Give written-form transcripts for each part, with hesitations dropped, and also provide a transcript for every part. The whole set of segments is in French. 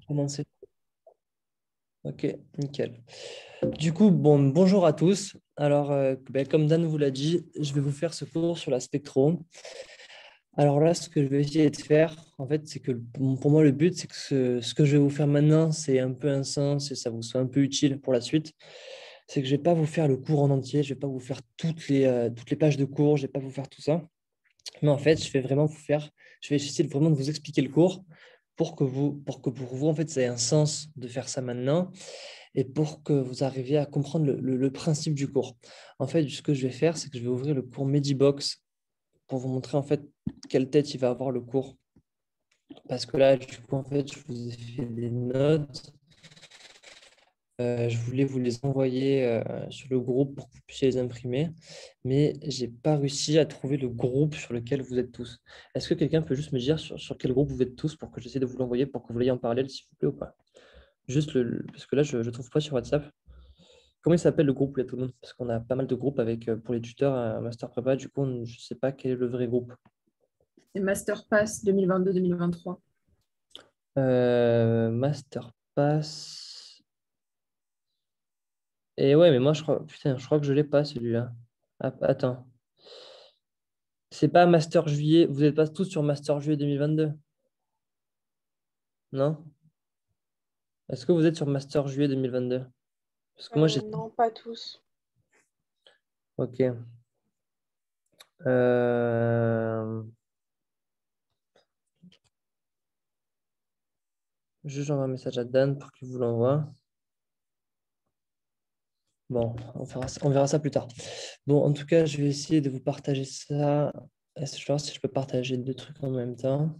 Commencer. Ok, nickel. Du coup, bonjour à tous. Alors, comme Dan vous l'a dit, je vais vous faire ce cours sur la spectro. Alors là, ce que je vais essayer de faire, en fait, c'est que pour moi, le but, c'est que ce que je vais vous faire maintenant, c'est un peu un sens et ça vous soit un peu utile pour la suite. C'est que je ne vais pas vous faire le cours en entier, je ne vais pas vous faire toutes les pages de cours, je ne vais pas vous faire tout ça. Mais en fait, je vais essayer vraiment de vous expliquer le cours pour vous, en fait, ça ait un sens de faire ça maintenant et pour que vous arriviez à comprendre le principe du cours. En fait, ce que je vais faire, c'est que je vais ouvrir le cours Medibox pour vous montrer en fait quelle tête il va avoir le cours. Parce que là, du coup, en fait, je vous ai fait des notes. Je voulais vous les envoyer sur le groupe pour que vous puissiez les imprimer, mais j'ai pas réussi à trouver le groupe sur lequel vous êtes tous. Est-ce que quelqu'un peut juste me dire sur quel groupe vous êtes tous pour que j'essaie de vous l'envoyer pour que vous l'ayez en parallèle, s'il vous plaît, ou pas? Juste parce que là, je ne trouve pas sur WhatsApp. Comment il s'appelle le groupe où il y a tout le monde? Parce qu'on a pas mal de groupes avec pour les tuteurs un master prépa. Du coup, je ne sais pas quel est le vrai groupe. C'est Masterpass 2022-2023. Masterpass. Et ouais, mais moi, putain, je crois que je l'ai pas celui-là. Ah, attends. C'est pas Master Juillet. Vous n'êtes pas tous sur Master Juillet 2022? Non? Est-ce que vous êtes sur Master Juillet 2022? Parce que moi, j'ai. Non, pas tous. Ok. Euh... J'envoie un message à Dan pour qu'il vous l'envoie. Bon, on verra ça plus tard. Bon, en tout cas, je vais essayer de vous partager ça. Je vais voir si je peux partager deux trucs en même temps.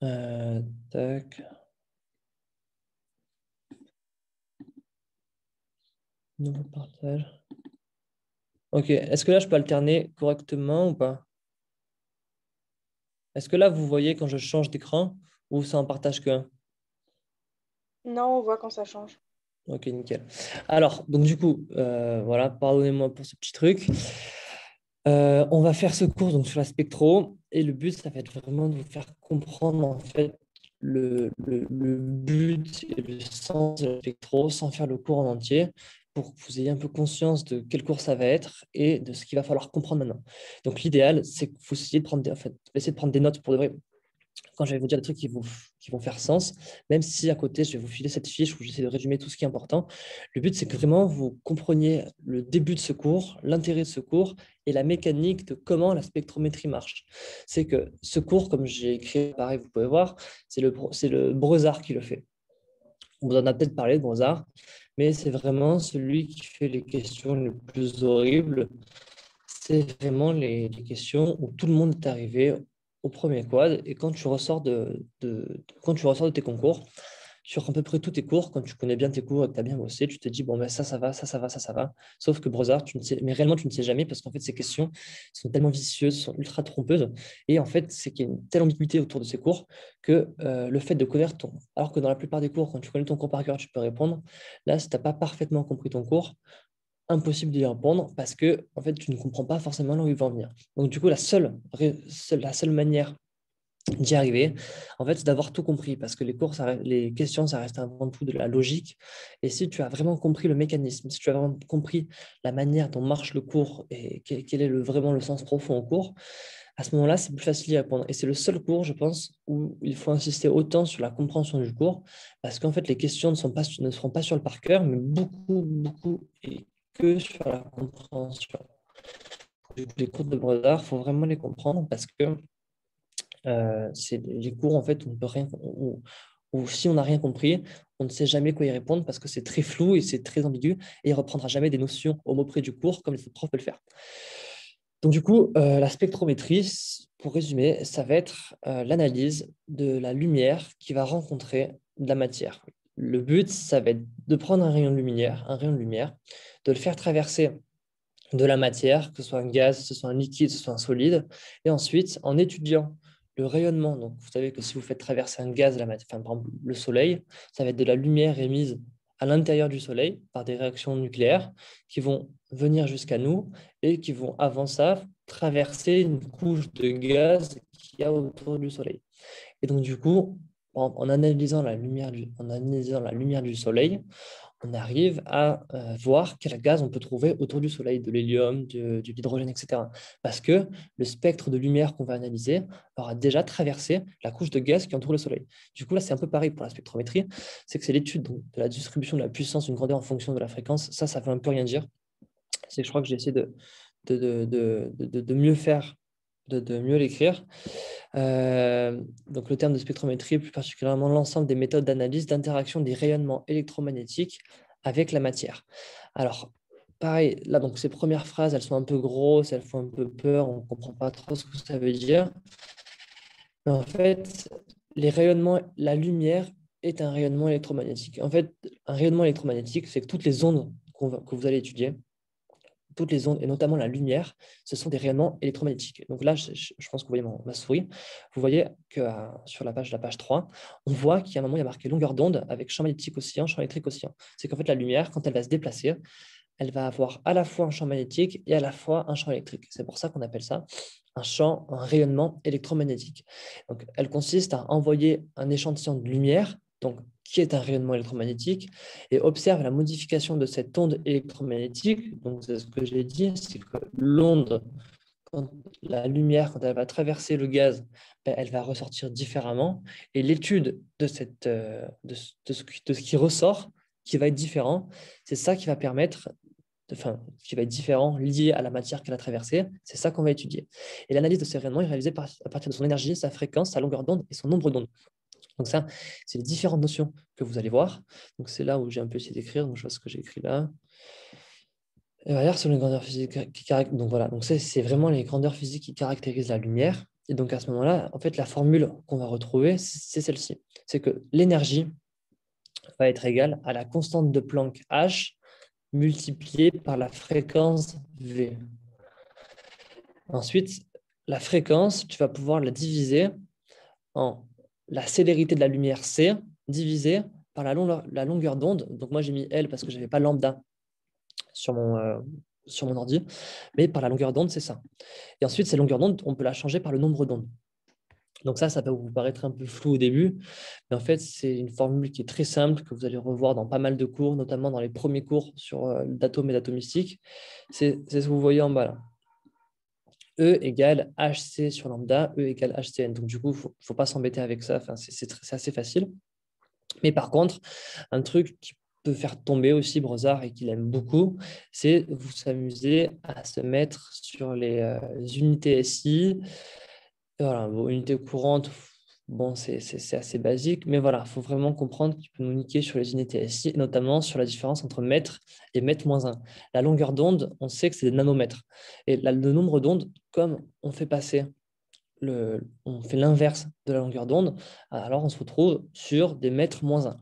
Euh, tac. Nouveau partage. Ok, est-ce que là, je peux alterner correctement ou pas? Est-ce que là, vous voyez quand je change d'écran ou ça en partage qu'un? Non, on voit quand ça change. Ok, nickel. Alors, donc du coup, voilà, pardonnez-moi pour ce petit truc. On va faire ce cours donc, sur la spectro et le but, ça va être vraiment de vous faire comprendre en fait le but et le sens de la spectro sans faire le cours en entier pour que vous ayez un peu conscience de quel cours ça va être et de ce qu'il va falloir comprendre maintenant. Donc l'idéal, c'est que vous essayez de prendre essayez de prendre des notes pour de vrai quand je vais vous dire des trucs qui vont faire sens, même si à côté, je vais vous filer cette fiche où j'essaie de résumer tout ce qui est important. Le but, c'est que vraiment vous compreniez le début de ce cours, l'intérêt de ce cours et la mécanique de comment la spectrométrie marche. C'est que ce cours, comme j'ai écrit, pareil, vous pouvez voir, c'est le Brezard qui le fait. On vous en a peut-être parlé de Brezard, mais c'est vraiment celui qui fait les questions les plus horribles. C'est vraiment les questions où tout le monde est arrivé au premier quad. Et quand tu ressors de tes concours, sur à peu près tous tes cours, quand tu connais bien tes cours et que tu as bien bossé, tu te dis, bon, ben ça va, ça va, ça va. Sauf que Brozard, tu ne sais, mais réellement, tu ne sais jamais parce qu'en fait, ces questions sont tellement vicieuses, sont ultra trompeuses. Et en fait, c'est qu'il y a une telle ambiguïté autour de ces cours que le fait de connaître ton. Alors que dans la plupart des cours, quand tu connais ton cours par cœur, tu peux répondre. Là, si tu n'as pas parfaitement compris ton cours, impossible d'y répondre parce que en fait, tu ne comprends pas forcément là où il va en venir. Donc, du coup, la seule manière d'y arriver, en fait, c'est d'avoir tout compris parce que les questions, ça reste avant tout de la logique. Et si tu as vraiment compris le mécanisme, si tu as vraiment compris la manière dont marche le cours et quel est vraiment le sens profond au cours, à ce moment-là, c'est plus facile d'y répondre. Et c'est le seul cours, je pense, où il faut insister autant sur la compréhension du cours, parce qu'en fait, les questions ne seront pas sur le par cœur, mais beaucoup, beaucoup et que sur la compréhension. Du coup, les cours de Bredard, il faut vraiment les comprendre parce que c'est les cours, en fait, où on peut rien, où si on n'a rien compris, on ne sait jamais quoi y répondre parce que c'est très flou et c'est très ambigu et il ne reprendra jamais des notions au mot près du cours comme les profs peuvent le faire. Donc, du coup, la spectrométrie, pour résumer, ça va être l'analyse de la lumière qui va rencontrer de la matière. Le but, ça va être de prendre un rayon de lumière, de le faire traverser de la matière, que ce soit un gaz, que ce soit un liquide, que ce soit un solide, et ensuite, en étudiant le rayonnement, donc vous savez que si vous faites traverser un gaz, enfin, par exemple le soleil, ça va être de la lumière émise à l'intérieur du soleil par des réactions nucléaires qui vont venir jusqu'à nous et qui vont, avant ça, traverser une couche de gaz qu'il y a autour du soleil. Et donc, du coup, en analysant en analysant la lumière du Soleil, on arrive à voir quel gaz on peut trouver autour du Soleil, de l'hélium, de l'hydrogène, etc. Parce que le spectre de lumière qu'on va analyser aura déjà traversé la couche de gaz qui entoure le Soleil. Du coup, là, c'est un peu pareil pour la spectrométrie, c'est que c'est l'étude de la distribution de la puissance d'une grandeur en fonction de la fréquence. Ça veut un peu rien dire. C'est que je crois que j'ai essayé de mieux faire, de mieux l'écrire. Donc, le terme de spectrométrie, plus particulièrement l'ensemble des méthodes d'analyse d'interaction des rayonnements électromagnétiques avec la matière. Alors, pareil, là, donc ces premières phrases, elles sont un peu grosses, elles font un peu peur, on ne comprend pas trop ce que ça veut dire. Mais en fait, les rayonnements, la lumière est un rayonnement électromagnétique. En fait, un rayonnement électromagnétique, c'est que toutes les ondes que vous allez étudier, toutes les ondes, et notamment la lumière, ce sont des rayonnements électromagnétiques. Donc là, je pense que vous voyez ma souris. Vous voyez que sur la page 3, on voit qu'il y a un moment, il y a marqué longueur d'onde avec champ magnétique oscillant, champ électrique oscillant. C'est qu'en fait, la lumière, quand elle va se déplacer, elle va avoir à la fois un champ magnétique et à la fois un champ électrique. C'est pour ça qu'on appelle ça un rayonnement électromagnétique. Donc, elle consiste à envoyer un échantillon de lumière, donc qui est un rayonnement électromagnétique, et observe la modification de cette onde électromagnétique. Donc, c'est ce que j'ai dit, c'est que l'onde, la lumière, quand elle va traverser le gaz, elle va ressortir différemment. Et l'étude de ce qui ressort, qui va être différent, c'est ça qui va permettre, qui va être différent, lié à la matière qu'elle a traversée, c'est ça qu'on va étudier. Et l'analyse de ces rayonnements est réalisée à partir de son énergie, sa fréquence, sa longueur d'onde et son nombre d'ondes. Donc ça, c'est les différentes notions que vous allez voir. Donc c'est là où j'ai un peu essayé d'écrire. Donc je vois ce que j'ai écrit là. Et derrière, sur les grandeurs physiques qui caractérisent. Donc voilà, donc c'est vraiment les grandeurs physiques qui caractérisent la lumière. Et donc à ce moment-là, en fait, la formule qu'on va retrouver, c'est celle-ci. C'est que l'énergie va être égale à la constante de Planck H multipliée par la fréquence V. Ensuite, la fréquence, tu vas pouvoir la diviser en la célérité de la lumière C divisée par la longueur d'onde. Donc moi, j'ai mis L parce que je n'avais pas lambda sur mon ordi, mais par la longueur d'onde, c'est ça. Et ensuite, cette longueur d'onde, on peut la changer par le nombre d'ondes. Donc ça peut vous paraître un peu flou au début, mais en fait, c'est une formule qui est très simple, que vous allez revoir dans pas mal de cours, notamment dans les premiers cours sur d'atomes et d'atomistique. C'est ce que vous voyez en bas là. E égale HC sur lambda, E égale HCN. Donc, du coup, il ne faut pas s'embêter avec ça. Enfin, c'est assez facile. Mais par contre, un truc qui peut faire tomber aussi Brozard et qu'il aime beaucoup, c'est vous s'amuser à se mettre sur les unités SI. Voilà, vos unités courantes, bon, c'est assez basique, mais voilà, il faut vraiment comprendre qu'il peut nous niquer sur les unités SI, notamment sur la différence entre mètre et mètre-1. La longueur d'onde, on sait que c'est des nanomètres. Et le nombre d'ondes, comme on fait passer on fait l'inverse de la longueur d'onde, alors on se retrouve sur des mètres-1.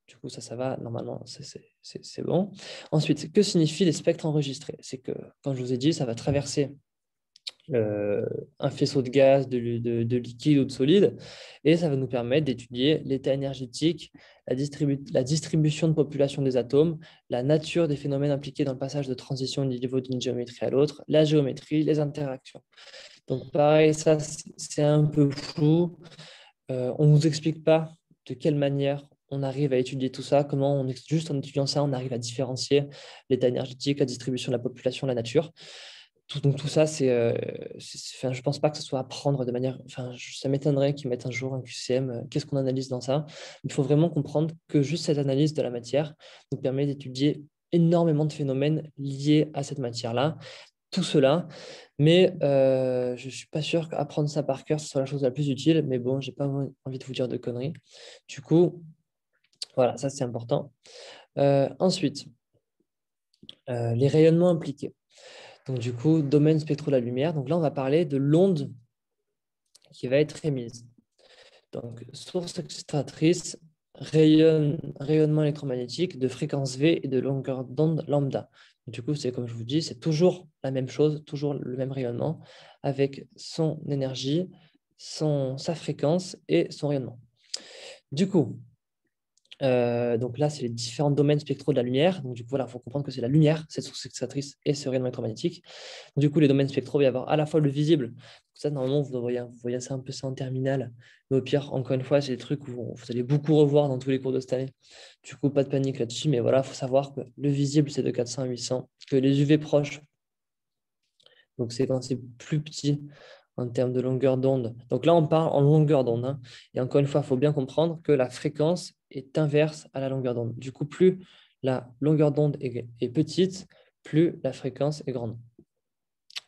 Du coup, ça va, normalement, c'est bon. Ensuite, que signifient les spectres enregistrés? C'est que, comme je vous ai dit, ça va traverser un faisceau de gaz, de liquide ou de solide, et ça va nous permettre d'étudier l'état énergétique, la distribution de population des atomes, la nature des phénomènes impliqués dans le passage de transition du niveau d'une géométrie à l'autre, la géométrie, les interactions. Donc pareil, ça c'est un peu flou. On ne vous explique pas de quelle manière on arrive à étudier tout ça, comment juste en étudiant ça, on arrive à différencier l'état énergétique, la distribution de la population, la nature. Donc tout ça, je ne pense pas que ce soit à prendre de manière... ça m'étonnerait qu'ils mettent un jour un QCM. Qu'est-ce qu'on analyse dans ça? Il faut vraiment comprendre que juste cette analyse de la matière nous permet d'étudier énormément de phénomènes liés à cette matière-là. Tout cela, mais je ne suis pas sûr qu'apprendre ça par cœur, ce soit la chose la plus utile. Mais bon, je n'ai pas envie de vous dire de conneries. Du coup, voilà, ça c'est important. Ensuite, les rayonnements impliqués. Donc, du coup, domaine spectro de la lumière. Donc là, on va parler de l'onde qui va être émise. Donc, source extractrice, rayonnement électromagnétique de fréquence V et de longueur d'onde lambda. Du coup, c'est comme je vous dis, c'est toujours la même chose, toujours le même rayonnement avec son énergie, sa fréquence et son rayonnement. Du coup, donc là, c'est les différents domaines spectraux de la lumière. Donc, du coup, voilà, il faut comprendre que c'est la lumière, cette source extractrice et ce rayonnement électromagnétique. Du coup, les domaines spectraux, il va y avoir à la fois le visible. Ça, normalement, vous voyez ça un peu ça en terminale, Mais au pire, encore une fois, c'est des trucs où vous allez beaucoup revoir dans tous les cours de cette année. Du coup, pas de panique là-dessus. Mais voilà, il faut savoir que le visible, c'est de 400 à 800, que les UV proches, donc c'est quand c'est plus petit en termes de longueur d'onde. Donc là, on parle en longueur d'onde, hein. Et encore une fois, il faut bien comprendre que la fréquence est inverse à la longueur d'onde. Du coup, plus la longueur d'onde est petite, plus la fréquence est grande.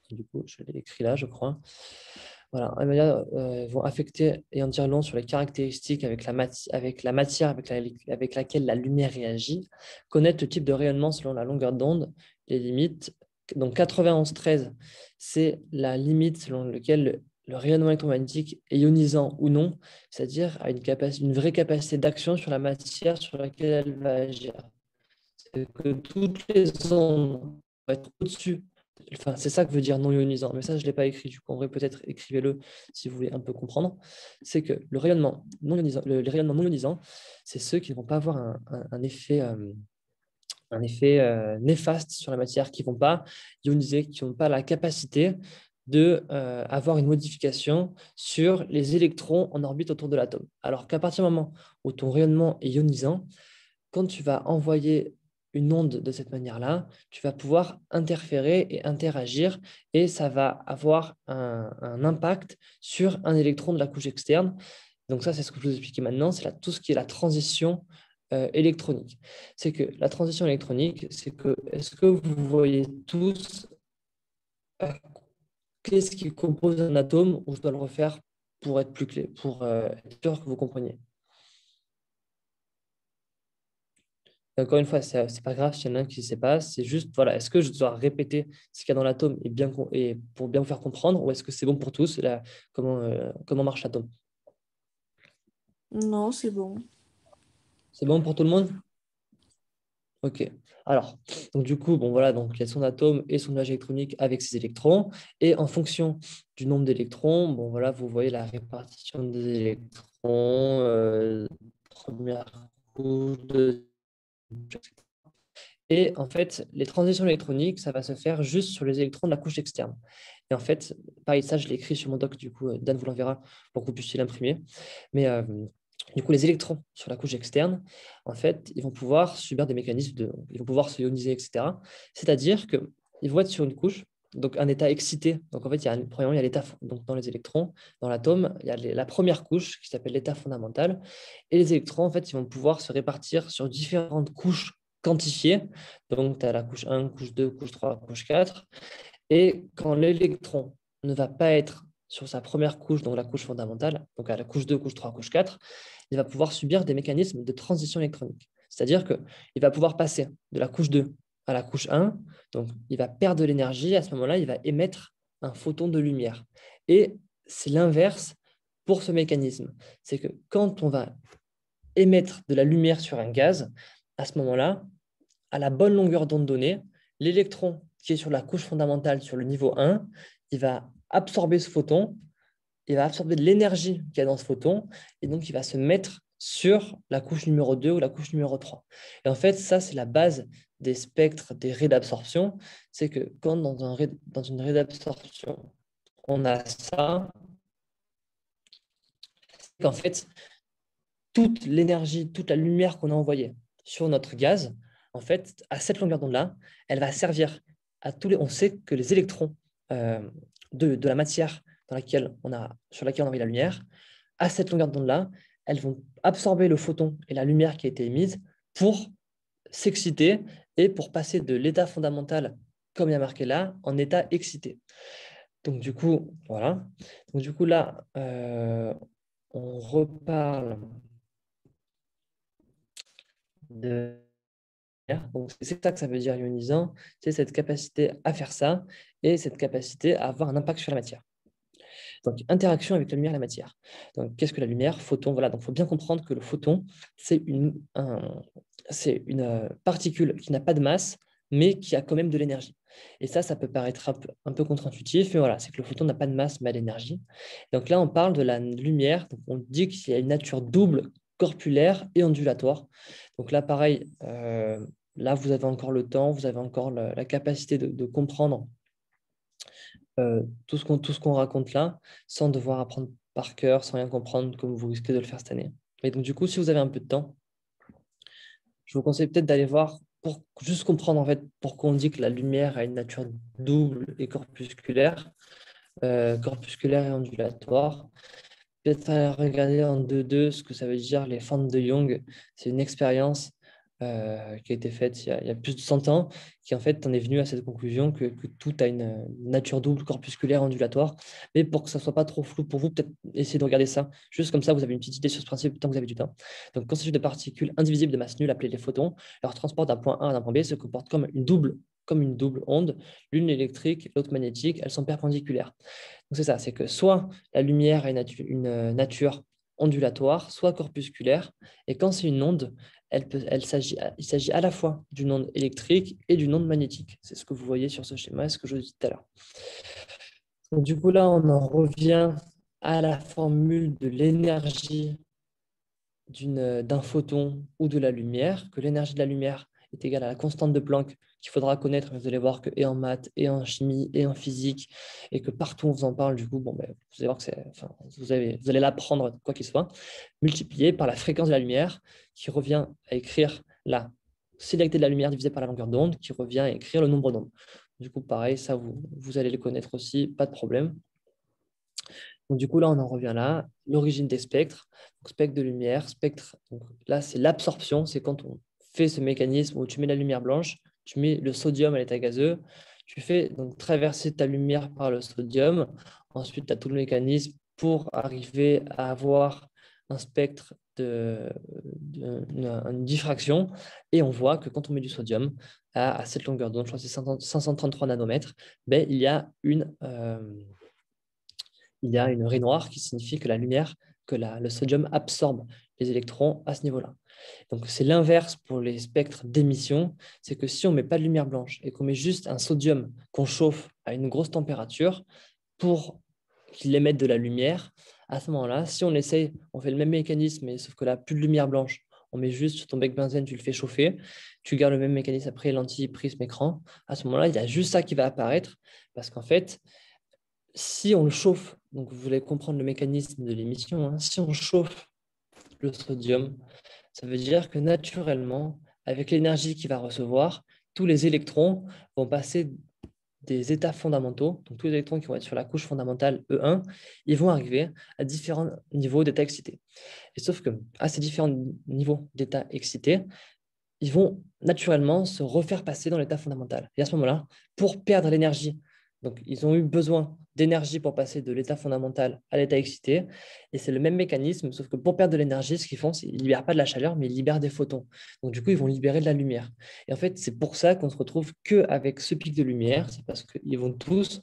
Du coup, je l'ai écrit là, je crois. Voilà, vont affecter et en dire long sur les caractéristiques avec la matière avec laquelle la lumière réagit. Connaître le type de rayonnement selon la longueur d'onde, les limites. Donc 91-13, c'est la limite selon laquelle le rayonnement électromagnétique est ionisant ou non, c'est-à-dire a une vraie capacité d'action sur la matière sur laquelle elle va agir. C'est que toutes les ondes vont être au-dessus. Enfin, c'est ça que veut dire non ionisant. Mais ça, je ne l'ai pas écrit. Du coup, en vrai, peut-être écrivez-le si vous voulez un peu comprendre. C'est que le rayonnement non ionisant, les rayonnements non ionisants, c'est ceux qui ne vont pas avoir un effet, néfaste sur la matière, qui ne vont pas ioniser, qui n'ont pas la capacité d'avoir une modification sur les électrons en orbite autour de l'atome. Alors qu'à partir du moment où ton rayonnement est ionisant, quand tu vas envoyer une onde de cette manière-là, tu vas pouvoir interférer et interagir et ça va avoir un impact sur un électron de la couche externe. Donc ça, c'est ce que je vais vous expliquer maintenant, c'est tout ce qui est la transition électronique. C'est que la transition électronique, c'est que, est-ce que vous voyez tous qu'est-ce qui compose un atome, ou je dois le refaire pour être plus clair, pour être sûr que vous compreniez? Et encore une fois, c'est pas grave s'il y en a un qui ne sait pas. C'est juste, voilà, est-ce que je dois répéter ce qu'il y a dans l'atome et pour bien vous faire comprendre, ou est-ce que c'est bon pour tous, comment marche l'atome? Non, c'est bon. C'est bon pour tout le monde? Ok. Alors, donc du coup, bon voilà, donc il y a son atome et son nuage électronique avec ses électrons. Et en fonction du nombre d'électrons, bon voilà, vous voyez la répartition des électrons, première couche, deuxième couche. Et en fait, les transitions électroniques, ça va se faire juste sur les électrons de la couche externe. Et en fait, pareil, ça, je l'ai écrit sur mon doc, du coup, Dan vous l'enverra pour que vous puissiez l'imprimer. Mais du coup, les électrons sur la couche externe, en fait, ils vont pouvoir subir des mécanismes ils vont pouvoir se ioniser, etc. C'est-à-dire qu'ils vont être sur une couche, donc un état excité. Donc en fait, premièrement, il y a l'état, donc dans les électrons, dans l'atome, il y a la première couche qui s'appelle l'état fondamental. Et les électrons, en fait, ils vont pouvoir se répartir sur différentes couches quantifiées. Donc, tu as la couche 1, couche 2, couche 3, couche 4. Et quand l'électron ne va pas être sur sa première couche, donc la couche fondamentale, donc à la couche 2, couche 3, couche 4, il va pouvoir subir des mécanismes de transition électronique. C'est-à-dire qu'il va pouvoir passer de la couche 2 à la couche 1, donc il va perdre de l'énergie, à ce moment-là, il va émettre un photon de lumière. Et c'est l'inverse pour ce mécanisme. C'est que quand on va émettre de la lumière sur un gaz, à ce moment-là, à la bonne longueur d'onde donnée, l'électron qui est sur la couche fondamentale, sur le niveau 1, il va absorber ce photon, il va absorber de l'énergie qu'il y a dans ce photon, et donc il va se mettre sur la couche numéro 2 ou la couche numéro 3. Et en fait, ça, c'est la base des spectres, des raies d'absorption. C'est que quand dans une raie d'absorption, on a ça, qu'en fait, toute l'énergie, toute la lumière qu'on a envoyée sur notre gaz, en fait, à cette longueur d'onde-là, elle va servir à tous les. On sait que les électrons de la matière sur laquelle on a envoyé la lumière, à cette longueur d'onde-là, elles vont absorber le photon et la lumière qui a été émise pour s'exciter et pour passer de l'état fondamental, comme il y a marqué là, en état excité. Donc, du coup, voilà. Donc, du coup, là, on reparle de. Donc, c'est ça que ça veut dire ionisant, c'est cette capacité à faire ça et cette capacité à avoir un impact sur la matière. Donc, interaction avec la lumière et la matière. Donc, qu'est-ce que la lumière? Photon, voilà. Donc, il faut bien comprendre que le photon, c'est une particule qui n'a pas de masse, mais qui a quand même de l'énergie. Et ça peut paraître un peu contre-intuitif, mais voilà, c'est que le photon n'a pas de masse, mais a de l'énergie. Donc là, on parle de la lumière. Donc, on dit qu'il y a une nature double, corpulaire et ondulatoire. Donc là, pareil, là, vous avez encore le temps, vous avez encore la capacité de comprendre tout ce qu'on raconte là, sans devoir apprendre par cœur sans rien comprendre comme vous risquez de le faire cette année. Et donc, du coup, si vous avez un peu de temps, je vous conseille peut-être d'aller voir pour juste comprendre en fait pourquoi on dit que la lumière a une nature double et corpusculaire, corpusculaire et ondulatoire. Peut-être aller regarder en 2-2 ce que ça veut dire les fentes de Young. C'est une expérience qui a été faite il y a plus de 100 ans, qui en fait en est venu à cette conclusion que tout a une nature double, corpusculaire, ondulatoire. Mais pour que ça ne soit pas trop flou pour vous, peut-être essayer de regarder ça. Juste comme ça, vous avez une petite idée sur ce principe tant que vous avez du temps. Donc, quand il s'agit de particules indivisibles de masse nulle, appelées les photons, leur transport d'un point A à un point B se comporte comme une double onde, l'une électrique, l'autre magnétique. Elles sont perpendiculaires. Donc, c'est ça, c'est que soit la lumière a une nature ondulatoire, soit corpusculaire. Et quand c'est une onde, il s'agit à la fois d'une onde électrique et d'une onde magnétique. C'est ce que vous voyez sur ce schéma, ce que je vous dis tout à l'heure. Donc, du coup, là, on en revient à la formule de l'énergie d'un photon ou de la lumière, que l'énergie de la lumière est égale à la constante de Planck qu'il faudra connaître, mais vous allez voir que et en maths, et en chimie, et en physique, et que partout on vous en parle, du coup, bon, ben, vous allez voir que vous allez l'apprendre quoi qu'il soit, multiplié par la fréquence de la lumière, qui revient à écrire la célérité de la lumière divisée par la longueur d'onde, qui revient à écrire le nombre d'ondes. Du coup, pareil, ça, vous allez le connaître aussi, pas de problème. Donc, du coup, là, on en revient là. L'origine des spectres. Donc, spectre de lumière, spectre. Donc, là, c'est l'absorption. C'est quand on fait ce mécanisme où tu mets la lumière blanche, tu mets le sodium à l'état gazeux, tu fais donc traverser ta lumière par le sodium. Ensuite, tu as tout le mécanisme pour arriver à avoir un spectre une diffraction. Et on voit que quand on met du sodium à cette longueur d'onde, je crois que c'est 533 nanomètres, ben, il y a une raie noire qui signifie que la lumière, le sodium absorbe les électrons à ce niveau-là. Donc, c'est l'inverse pour les spectres d'émission. C'est que si on ne met pas de lumière blanche et qu'on met juste un sodium qu'on chauffe à une grosse température pour qu'il émette de la lumière, à ce moment-là, si on essaye, on fait le même mécanisme, mais sauf que là, plus de lumière blanche, on met juste sur ton bec benzène, tu le fais chauffer, tu gardes le même mécanisme après lentille, prisme, écran. À ce moment-là, il y a juste ça qui va apparaître parce qu'en fait, si on le chauffe, donc vous voulez comprendre le mécanisme de l'émission, hein, si on chauffe le sodium, ça veut dire que naturellement, avec l'énergie qu'il va recevoir, tous les électrons vont passer des états fondamentaux, donc tous les électrons qui vont être sur la couche fondamentale E1, ils vont arriver à différents niveaux d'état excité. Et sauf que à ces différents niveaux d'état excité, ils vont naturellement se refaire passer dans l'état fondamental. Et à ce moment-là, pour perdre l'énergie, donc ils ont eu besoin d'énergie pour passer de l'état fondamental à l'état excité. Et c'est le même mécanisme, sauf que pour perdre de l'énergie, ce qu'ils font, c'est qu'ils ne libèrent pas de la chaleur, mais ils libèrent des photons. Donc du coup, ils vont libérer de la lumière. Et en fait, c'est pour ça qu'on se retrouve qu'avec ce pic de lumière, c'est parce qu'ils vont tous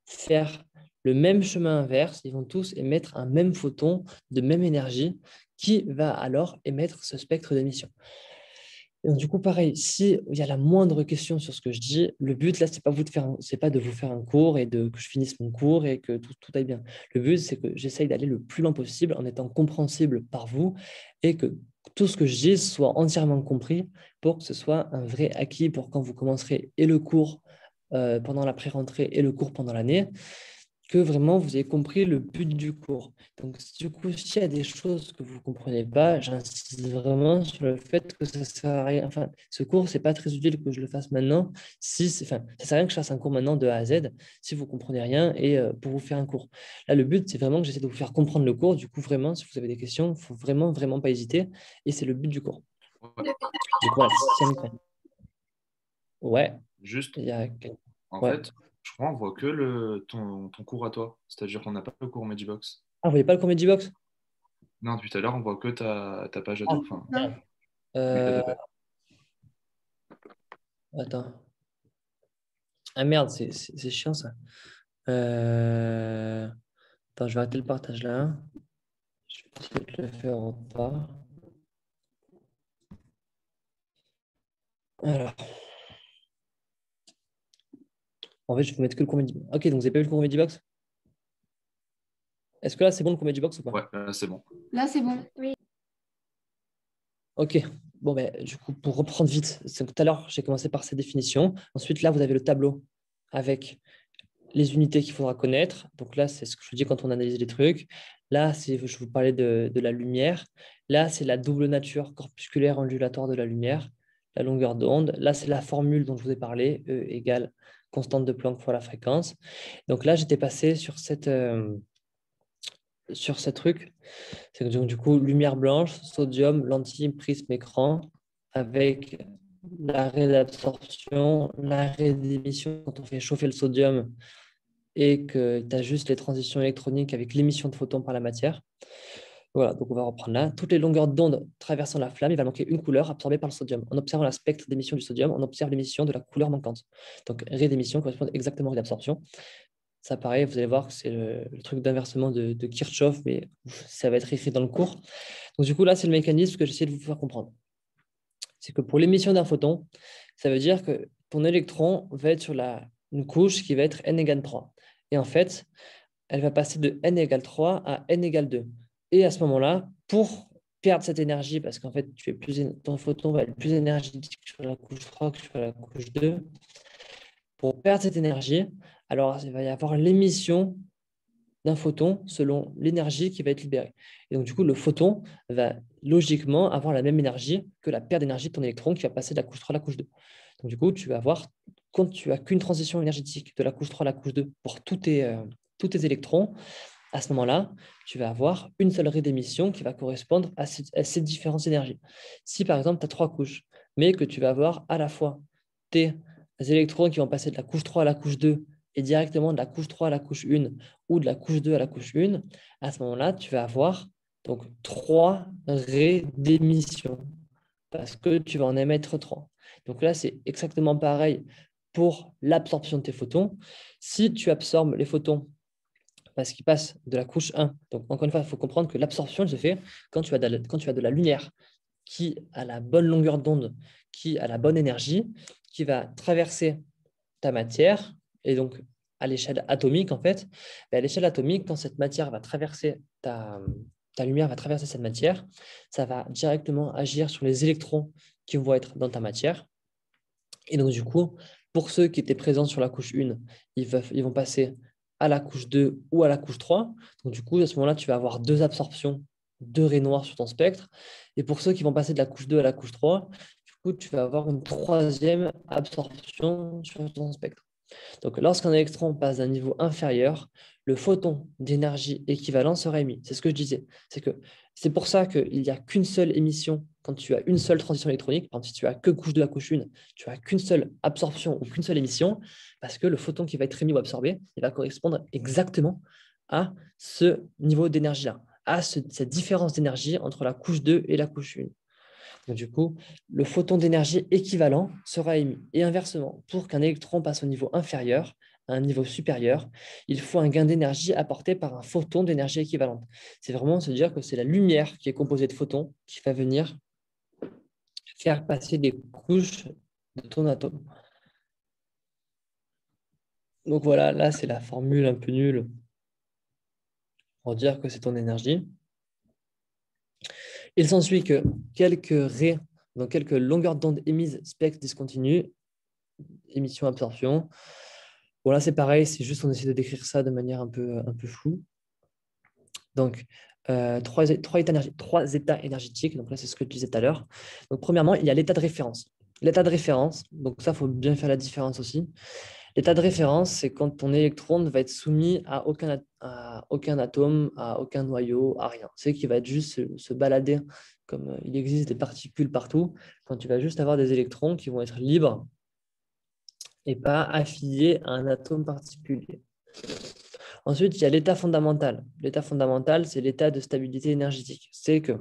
faire le même chemin inverse, ils vont tous émettre un même photon de même énergie qui va alors émettre ce spectre d'émission. Et donc, du coup, pareil, si il y a la moindre question sur ce que je dis, le but là, c'est pas de vous faire un cours et que je finisse mon cours et que tout aille bien. Le but, c'est que j'essaye d'aller le plus loin possible en étant compréhensible par vous et que tout ce que je dis soit entièrement compris pour que ce soit un vrai acquis pour quand vous commencerez et le cours pendant la pré-rentrée et le cours pendant l'année, que vraiment vous ayez compris le but du cours. Donc, du coup, s'il y a des choses que vous ne comprenez pas, j'insiste vraiment sur le fait que ça ne sert à rien. Enfin, ce cours, ce n'est pas très utile que je le fasse maintenant. Ça ne sert à rien que je fasse un cours maintenant de A à Z si vous ne comprenez rien et pour vous faire un cours. Là, le but, c'est vraiment que j'essaie de vous faire comprendre le cours. Du coup, vraiment, si vous avez des questions, il ne faut vraiment, vraiment pas hésiter. Et c'est le but du cours. Du coup, voilà, ouais, Juste, il y a... en Ouais. fait, je crois on voit que ton cours à toi. C'est-à-dire qu'on n'a pas le cours Medibox. Ah, vous voyez pas le Comedy Box? Non, depuis tout à l'heure, on voit que ta page à Ah, toi. Enfin, merde. oui, Attends. Ah merde, c'est chiant ça. Attends, je vais arrêter le partage là. Je vais peut-être le faire en pas. Alors, en fait, je vais vous mettre que le Comedy Box. Ok, donc vous n'avez pas vu le Comedy Box? Est-ce que là, c'est bon le Comedy Box ou pas? ouais, c'est bon. Là, c'est bon. Ok, bon, ben, du coup, pour reprendre vite, tout à l'heure, j'ai commencé par ces définitions. Ensuite, là, vous avez le tableau avec les unités qu'il faudra connaître. Donc là, c'est ce que je dis quand on analyse les trucs. Là, je vous parlais de la lumière. Là, c'est la double nature corpusculaire ondulatoire de la lumière, la longueur d'onde. Là, c'est la formule dont je vous ai parlé, E égale constante de Planck fois la fréquence. Donc là, j'étais passé sur ce truc. C'est que donc, du coup, lumière blanche, sodium, lentille, prisme, écran, avec l'arrêt d'absorption, l'arrêt d'émission quand on fait chauffer le sodium et que tu as juste les transitions électroniques avec l'émission de photons par la matière. Voilà, donc on va reprendre là. Toutes les longueurs d'onde traversant la flamme, il va manquer une couleur absorbée par le sodium. En observant la spectre d'émission du sodium, on observe l'émission de la couleur manquante. Donc, raie d'émission correspond exactement à l'absorption. Ça paraît, vous allez voir que c'est le truc d'inversement de Kirchhoff, mais ça va être écrit dans le cours. Donc, du coup, là, c'est le mécanisme que j'essaie de vous faire comprendre. C'est que pour l'émission d'un photon, ça veut dire que ton électron va être sur une couche qui va être n égale 3. Et en fait, elle va passer de n égale 3 à n égale 2. Et à ce moment-là, pour perdre cette énergie, parce qu'en fait, ton photon va être plus énergétique sur la couche 3 que sur la couche 2, pour perdre cette énergie, alors il va y avoir l'émission d'un photon selon l'énergie qui va être libérée. Et donc, du coup, le photon va logiquement avoir la même énergie que la perte d'énergie de ton électron qui va passer de la couche 3 à la couche 2. Donc, du coup, tu vas avoir, quand tu n'as qu'une transition énergétique de la couche 3 à la couche 2 pour tous tes électrons, à ce moment-là, tu vas avoir une seule raie d'émission qui va correspondre à ces différentes énergies. Si, par exemple, tu as 3 couches, mais que tu vas avoir à la fois tes électrons qui vont passer de la couche 3 à la couche 2 et directement de la couche 3 à la couche 1 ou de la couche 2 à la couche 1, à ce moment-là, tu vas avoir donc 3 raies d'émission parce que tu vas en émettre 3. Donc là, c'est exactement pareil pour l'absorption de tes photons. Si tu absorbes les photons parce qu'ils passent de la couche 1, donc encore une fois, il faut comprendre que l'absorption se fait quand tu as de la lumière qui a la bonne longueur d'onde, qui a la bonne énergie, qui va traverser ta matière, et donc à l'échelle atomique, en fait, à l'échelle atomique, quand cette matière va traverser ta lumière va traverser cette matière, ça va directement agir sur les électrons qui vont être dans ta matière. Et donc, du coup, pour ceux qui étaient présents sur la couche 1, ils vont passer à la couche 2 ou à la couche 3. Donc, du coup, à ce moment-là, tu vas avoir 2 absorptions, 2 raies noires sur ton spectre. Et pour ceux qui vont passer de la couche 2 à la couche 3, du coup, tu vas avoir une 3e absorption sur ton spectre. Donc, lorsqu'un électron passe d'un niveau inférieur, le photon d'énergie équivalent sera émis. C'est ce que je disais. C'est pour ça qu'il n'y a qu'une seule émission quand tu as une seule transition électronique. Par exemple, si tu as que couche 2 à couche 1, tu as qu'une seule absorption ou qu'une seule émission, parce que le photon qui va être émis ou absorbé, il va correspondre exactement à ce niveau d'énergie-là, à cette différence d'énergie entre la couche 2 et la couche 1. Donc, du coup, le photon d'énergie équivalent sera émis. Et inversement, pour qu'un électron passe au niveau inférieur, à un niveau supérieur, il faut un gain d'énergie apporté par un photon d'énergie équivalente. C'est vraiment se dire que c'est la lumière qui est composée de photons qui va venir faire passer des couches de ton atome. Donc voilà, là, c'est la formule un peu nulle pour dire que c'est ton énergie. Il s'ensuit que quelques raies, donc quelques longueurs d'onde émises, spectre discontinu, émission-absorption. Bon, là, c'est pareil, c'est juste on essaie de décrire ça de manière un peu floue. Donc, 3 états énergétiques. Donc là, c'est ce que je disais tout à l'heure. Donc, premièrement, il y a l'état de référence. L'état de référence, donc ça, il faut bien faire la différence aussi. L'état de référence, c'est quand ton électron ne va être soumis à aucun atome, à aucun noyau, à rien. C'est qu'il va être juste se balader, comme il existe des particules partout, quand tu vas juste avoir des électrons qui vont être libres et pas affiliés à un atome particulier. Ensuite, il y a l'état fondamental. L'état fondamental, c'est l'état de stabilité énergétique. C'est que,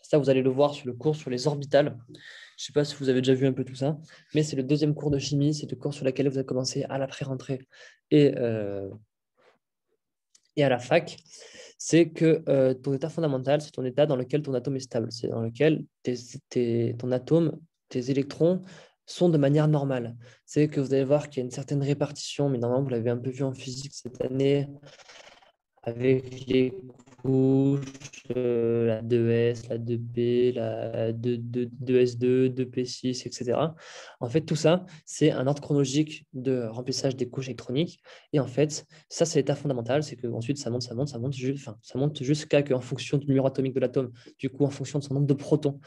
ça, vous allez le voir sur le cours sur les orbitales. Je ne sais pas si vous avez déjà vu un peu tout ça, mais c'est le 2e cours de chimie. C'est le cours sur lequel vous avez commencé à la pré-rentrée et à la fac. C'est que ton état fondamental, c'est ton état dans lequel ton atome est stable. C'est dans lequel ton atome, tes électrons sont de manière normale. C'est que vous allez voir qu'il y a une certaine répartition, mais normalement, vous l'avez un peu vu en physique cette année, avec les couches, la 2S, la 2P, la 2S2, 2P6, etc. En fait, tout ça, c'est un ordre chronologique de remplissage des couches électroniques. Et en fait, ça, c'est l'état fondamental, c'est qu'ensuite, ça monte jusqu'à qu'en fonction du numéro atomique de l'atome, du coup, en fonction de son nombre de protons,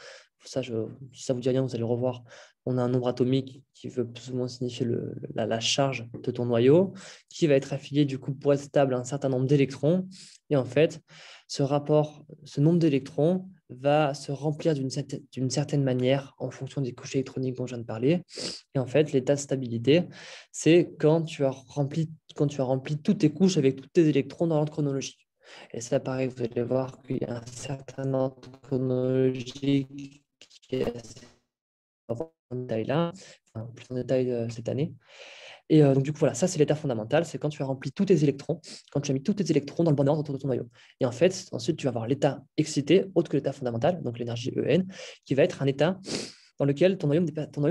ça, si ça vous dit rien, vous allez le revoir. On a un nombre atomique qui veut plus ou moins signifier la charge de ton noyau, qui va être affilié du coup pour être stable à un certain nombre d'électrons. Et en fait, ce nombre d'électrons va se remplir d'une certaine manière en fonction des couches électroniques dont je viens de parler. Et en fait, l'état de stabilité, c'est quand tu as rempli toutes tes couches avec tous tes électrons dans l'ordre chronologique. Et ça, pareil, vous allez voir qu'il y a un certain ordre chronologique qui est assez en détail là, enfin, plus en détail cette année. Et donc, du coup, voilà, ça, c'est l'état fondamental. C'est quand tu as rempli tous tes électrons, quand tu as mis tous tes électrons dans le bon ordre autour de ton noyau. Et en fait, ensuite, tu vas avoir l'état excité, autre que l'état fondamental, donc l'énergie EN, qui va être un état dans lequel ton noyau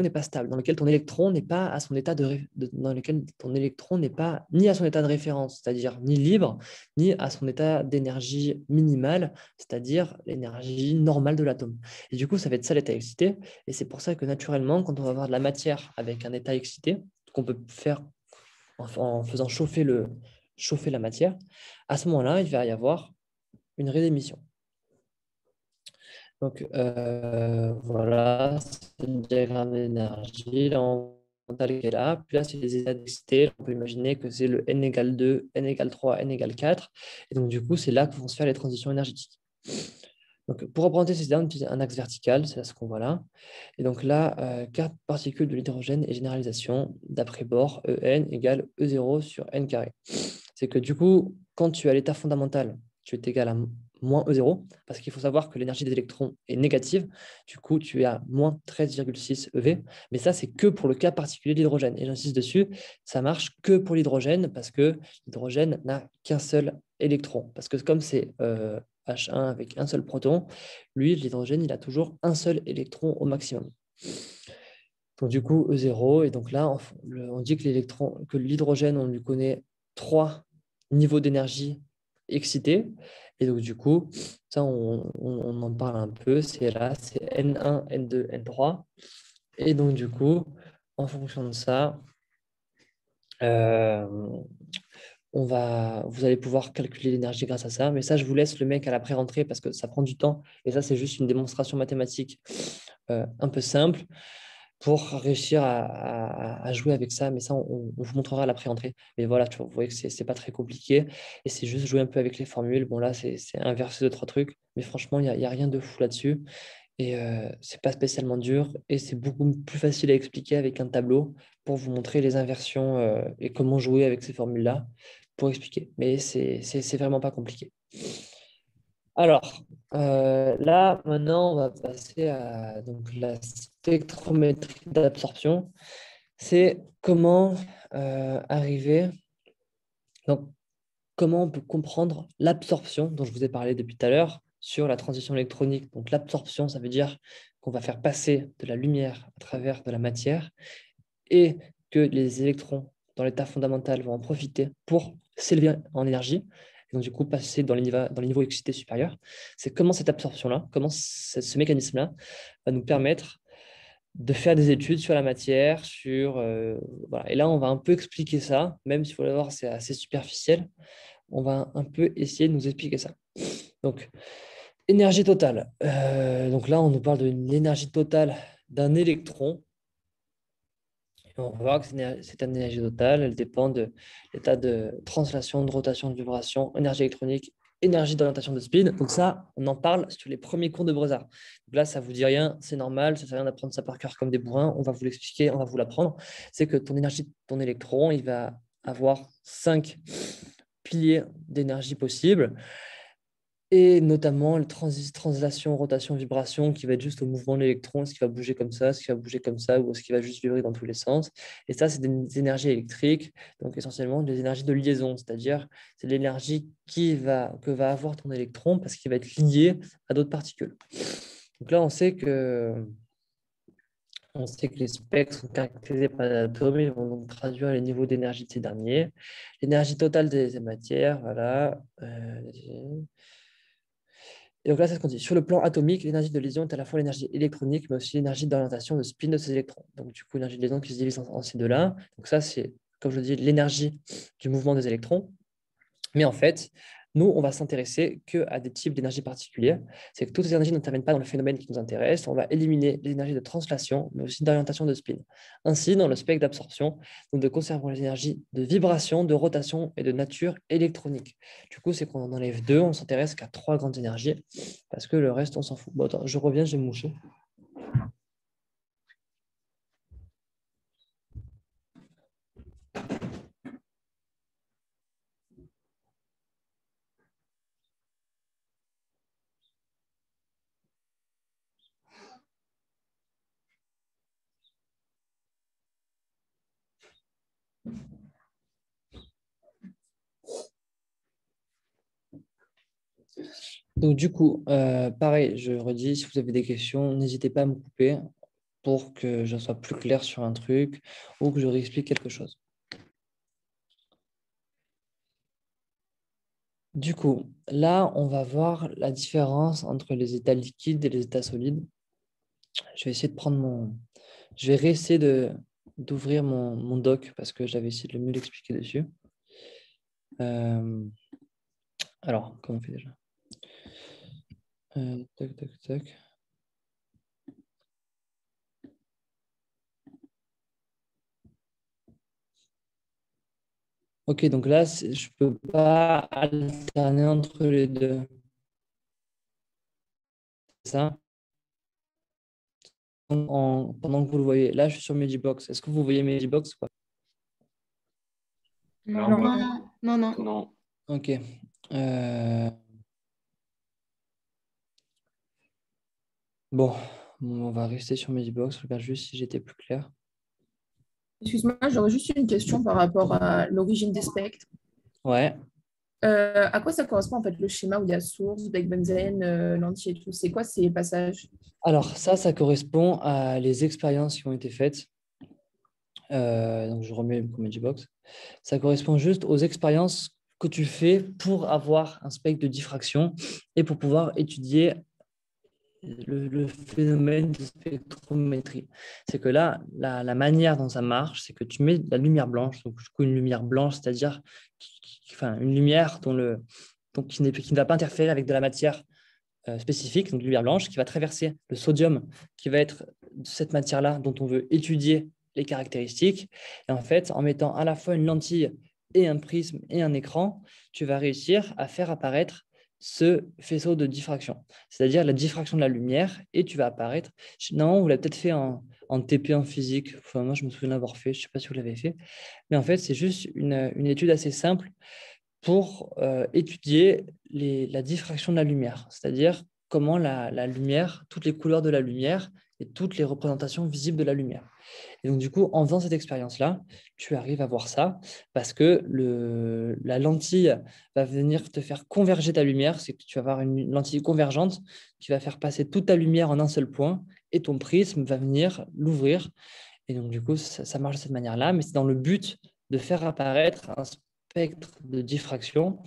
n'est pas stable, dans lequel ton électron n'est pas à son état dans lequel ton électron n'est pas ni à son état de référence, c'est-à-dire ni libre, ni à son état d'énergie minimale, c'est-à-dire l'énergie normale de l'atome. Et du coup, ça va être ça l'état excité. Et c'est pour ça que naturellement, quand on va avoir de la matière avec un état excité, qu'on peut faire en faisant chauffer la matière, à ce moment-là, il va y avoir une réémission. Donc, voilà, c'est le diagramme d'énergie. Là, on a qui est là. Puis là, c'est les états d'excité. On peut imaginer que c'est le n égale 2, n égale 3, n égale 4. Et donc, du coup, c'est là que vont se faire les transitions énergétiques. Donc, pour représenter ces idées, on utilise un axe vertical, c'est ce qu'on voit là. Et donc là, carte particules de l'hydrogène et généralisation d'après Bohr, En égale E0 sur n carré. C'est que du coup, quand tu as l'état fondamental, tu es égal à moins E0, parce qu'il faut savoir que l'énergie des électrons est négative. Du coup, tu es à moins 13,6 EV. Mais ça, c'est que pour le cas particulier de l'hydrogène. Et j'insiste dessus, ça marche que pour l'hydrogène, parce que l'hydrogène n'a qu'un seul électron. Parce que comme c'est H1 avec un seul proton, lui, l'hydrogène, il a toujours un seul électron au maximum. Donc du coup, E0, et donc là, on dit que l'hydrogène, on lui connaît 3 niveaux d'énergie excités. Et donc du coup, ça, on en parle un peu, c'est là, c'est N1, N2, N3. Et donc du coup, en fonction de ça, vous allez pouvoir calculer l'énergie grâce à ça. Mais ça, je vous laisse le mec à la pré-rentrée parce que ça prend du temps. Et ça, c'est juste une démonstration mathématique un peu simple pour réussir à jouer avec ça. Mais ça, on vous montrera à la pré-rentrée. Mais voilà, vous voyez que c'est pas très compliqué. Et c'est juste jouer un peu avec les formules. Bon, là, c'est inverser 2-3 trucs. Mais franchement, il n'y a rien de fou là-dessus. Et c'est pas spécialement dur. Et c'est beaucoup plus facile à expliquer avec un tableau pour vous montrer les inversions et comment jouer avec ces formules-là pour expliquer. Mais c'est vraiment pas compliqué. Alors, là, maintenant, on va passer à donc, la spectrométrie d'absorption. C'est comment arriver, donc comment on peut comprendre l'absorption dont je vous ai parlé depuis tout à l'heure sur la transition électronique. Donc l'absorption, ça veut dire qu'on va faire passer de la lumière à travers de la matière et que les électrons dans l'état fondamental vont en profiter pour s'élever en énergie et donc du coup passer dans les niveaux excités supérieurs. C'est comment cette absorption-là, comment ce mécanisme-là va nous permettre de faire des études sur la matière, voilà. Et là, on va un peu expliquer ça, même s'il faut le voir, c'est assez superficiel. On va un peu essayer de nous expliquer ça. Donc, énergie totale. Donc là, on nous parle de l'énergie totale d'un électron. On va voir que c'est une énergie totale, elle dépend de l'état de translation, de rotation, de vibration, énergie électronique, énergie d'orientation de spin. Donc ça, on en parle sur les premiers cours de Brezard. Donc là, ça ne vous dit rien, c'est normal, ça ne sert à rien d'apprendre ça par cœur comme des bourrins, on va vous l'expliquer, on va vous l'apprendre. C'est que ton énergie, ton électron, il va avoir 5 piliers d'énergie possibles. Et notamment la translation, rotation, vibration, qui va être juste au mouvement de l'électron, ce qui va bouger comme ça, ce qui va bouger comme ça, ou ce qui va juste vibrer dans tous les sens. Et ça, c'est des énergies électriques, donc essentiellement des énergies de liaison, c'est-à-dire c'est l'énergie que va avoir ton électron parce qu'il va être lié à d'autres particules. Donc là, on sait que On sait que les spectres sont caractérisés par des atomes, ils vont donc traduire les niveaux d'énergie de ces derniers. L'énergie totale des matières, voilà. Et donc là, c'est ce qu'on dit. Sur le plan atomique, l'énergie de lésion est à la fois l'énergie électronique, mais aussi l'énergie d'orientation de spin de ces électrons. Donc du coup, l'énergie de lésion qui se divise en ces deux-là. Donc ça, c'est, comme je le dis, l'énergie du mouvement des électrons. Mais en fait, nous, on va s'intéresser qu'à des types d'énergie particuliers. C'est que toutes ces énergies n'interviennent pas dans le phénomène qui nous intéresse. On va éliminer les énergies de translation, mais aussi d'orientation de spin. Ainsi, dans le spectre d'absorption, nous ne conservons les énergies de vibration, de rotation et de nature électronique. Du coup, c'est qu'on en enlève deux, on s'intéresse qu'à trois grandes énergies, parce que le reste, on s'en fout. Bon, attends, je reviens, j'ai mouché. Donc, du coup, pareil, je redis, si vous avez des questions, n'hésitez pas à me couper pour que je sois plus clair sur un truc ou que je réexplique quelque chose. Du coup, là, on va voir la différence entre les états liquides et les états solides. Je vais essayer de prendre mon... Je vais réessayer d'ouvrir mon doc parce que j'avais essayé de le mieux l'expliquer dessus. Alors, comment on fait déjà? Tac, tac, tac. Ok, donc là, je ne peux pas alterner entre les deux. C'est ça? Pendant que vous le voyez. Là, je suis sur Medibox. Est-ce que vous voyez Medibox ou pas? Là, Non, moi, non, non. non. Ok. Bon, on va rester sur Medibox. Je regarde juste si j'étais plus clair. Excuse-moi, j'aurais juste une question par rapport à l'origine des spectres. Ouais. À quoi ça correspond en fait le schéma où il y a source, Beck Benzène, lentille et tout? C'est quoi ces passages? Alors, ça correspond à les expériences qui ont été faites. Donc, je remets le Medibox. Ça correspond juste aux expériences que tu fais pour avoir un spectre de diffraction et pour pouvoir étudier le phénomène de spectrométrie. C'est que là, la manière dont ça marche, c'est que tu mets de la lumière blanche, donc du coup une lumière blanche, c'est-à-dire enfin, une lumière qui ne va pas interférer avec de la matière spécifique, donc de lumière blanche, qui va traverser le sodium, qui va être de cette matière-là dont on veut étudier les caractéristiques. Et en fait, en mettant à la fois une lentille et un prisme et un écran, tu vas réussir à faire apparaître ce faisceau de diffraction, c'est-à-dire la diffraction de la lumière, et tu vas apparaître. Non, vous l'avez peut-être fait en TP en physique. Enfin, moi, je me souviens l'avoir fait. Je ne sais pas si vous l'avez fait. Mais en fait, c'est juste une étude assez simple pour étudier la diffraction de la lumière, c'est-à-dire comment la lumière, toutes les couleurs de la lumière et toutes les représentations visibles de la lumière. Et donc, du coup, en faisant cette expérience-là, tu arrives à voir ça parce que la lentille va venir te faire converger ta lumière. C'est que tu vas avoir une lentille convergente qui va faire passer toute ta lumière en un seul point et ton prisme va venir l'ouvrir. Et donc, du coup, ça marche de cette manière-là, mais c'est dans le but de faire apparaître un spectre de diffraction.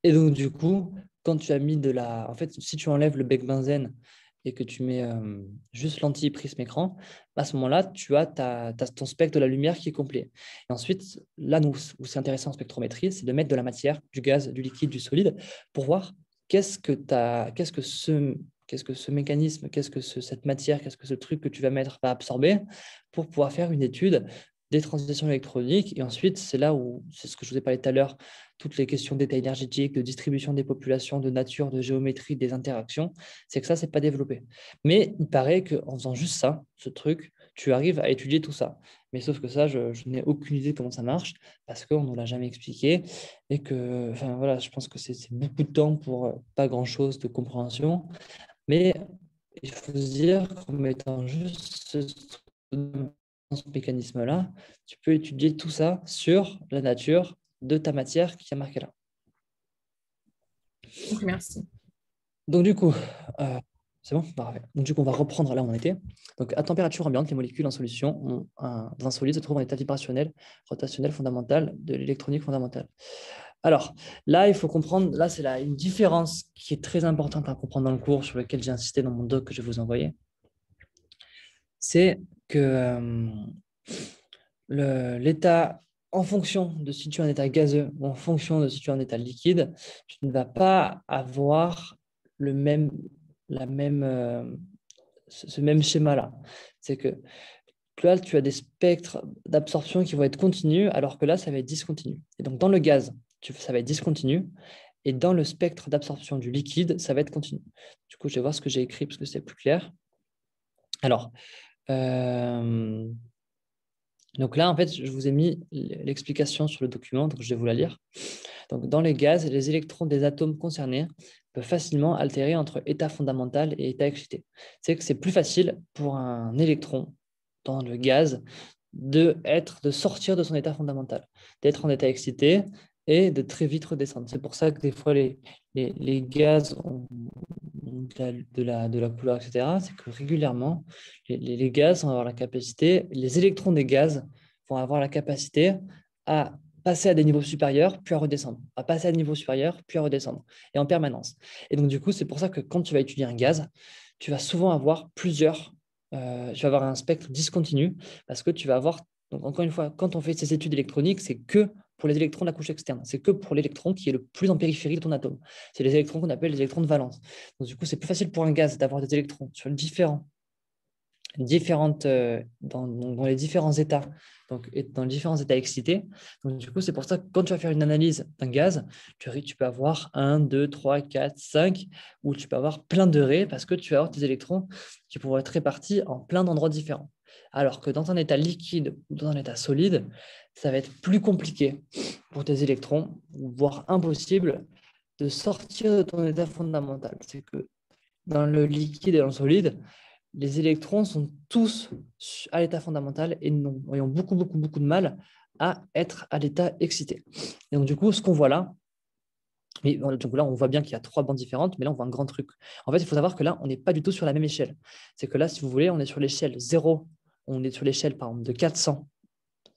Et donc, du coup, quand tu as mis de la... En fait, si tu enlèves le bec benzène et que tu mets juste lentille, prisme, écran, à ce moment-là, tu as ton spectre de la lumière qui est complet. Et ensuite, là où c'est intéressant en spectrométrie, c'est de mettre de la matière, du gaz, du liquide, du solide, pour voir qu'est-ce que ce mécanisme, cette matière, qu'est-ce que ce truc que tu vas mettre va absorber pour pouvoir faire une étude des transitions électroniques. Et ensuite, c'est là où, c'est ce que je vous ai parlé tout à l'heure, toutes les questions d'état énergétique, de distribution des populations, de nature, de géométrie, des interactions, c'est que ça, c'est pas développé. Mais il paraît qu'en faisant juste ça, ce truc, tu arrives à étudier tout ça. Mais sauf que ça, je n'ai aucune idée de comment ça marche parce qu'on ne nous l'a jamais expliqué et que, enfin voilà, je pense que c'est beaucoup de temps pour pas grand-chose de compréhension. Mais il faut se dire qu'en mettant juste ce mécanisme-là, tu peux étudier tout ça sur la nature de ta matière qui est marquée là. Ok, merci. Donc du coup, C'est bon? Parfait. Donc, du coup, on va reprendre là où on était. Donc, à température ambiante, les molécules en solution dans un solide se trouvent en état vibrationnel, rotationnel fondamental de l'électronique fondamentale. Alors, là, il faut comprendre, là, c'est une différence qui est très importante à comprendre dans le cours, sur lequel j'ai insisté dans mon doc que je vais vous envoyer. C'est que l'état, en fonction de si tu es en état gazeux ou en fonction de si tu es en état liquide, tu ne vas pas avoir ce même schéma-là. C'est que là, tu as des spectres d'absorption qui vont être continus, alors que là, ça va être discontinu. Et donc, dans le gaz, ça va être discontinu, et dans le spectre d'absorption du liquide, ça va être continu. Du coup, je vais voir ce que j'ai écrit parce que c'est plus clair. Alors, donc là, en fait, je vous ai mis l'explication sur le document, donc je vais vous la lire. Donc, dans les gaz, les électrons des atomes concernés peuvent facilement altérer entre état fondamental et état excité. C'est que c'est plus facile pour un électron dans le gaz de sortir de son état fondamental, d'être en état excité et de très vite redescendre. C'est pour ça que des fois, les gaz ont de la couleur, etc. C'est que régulièrement, les gaz vont avoir la capacité, les électrons des gaz vont avoir la capacité à passer à des niveaux supérieurs, puis à redescendre, à passer à des niveaux supérieurs, puis à redescendre, et en permanence. Et donc, du coup, c'est pour ça que quand tu vas étudier un gaz, tu vas souvent avoir tu vas avoir un spectre discontinu, parce que tu vas avoir, donc encore une fois, quand on fait ces études électroniques, c'est que pour les électrons de la couche externe, c'est que pour l'électron qui est le plus en périphérie de ton atome. C'est les électrons qu'on appelle les électrons de valence. Donc, du coup, c'est plus facile pour un gaz d'avoir des électrons sur dans les différents états, donc dans les différents états excités. Donc, du coup, c'est pour ça que quand tu vas faire une analyse d'un gaz, tu peux avoir 1, 2, 3, 4, 5, ou tu peux avoir plein de raies parce que tu vas avoir tes électrons qui pourront être répartis en plein d'endroits différents. Alors que dans un état liquide ou dans un état solide, ça va être plus compliqué pour tes électrons, voire impossible, de sortir de ton état fondamental. C'est que dans le liquide et dans le solide, les électrons sont tous à l'état fondamental et ont beaucoup, beaucoup, beaucoup de mal à être à l'état excité. Et donc, du coup, ce qu'on voit là, donc là, on voit bien qu'il y a 3 bandes différentes, mais là, on voit un grand truc. En fait, il faut savoir que là, on n'est pas du tout sur la même échelle. C'est que là, si vous voulez, on est sur l'échelle 0, on est sur l'échelle, par exemple, de 400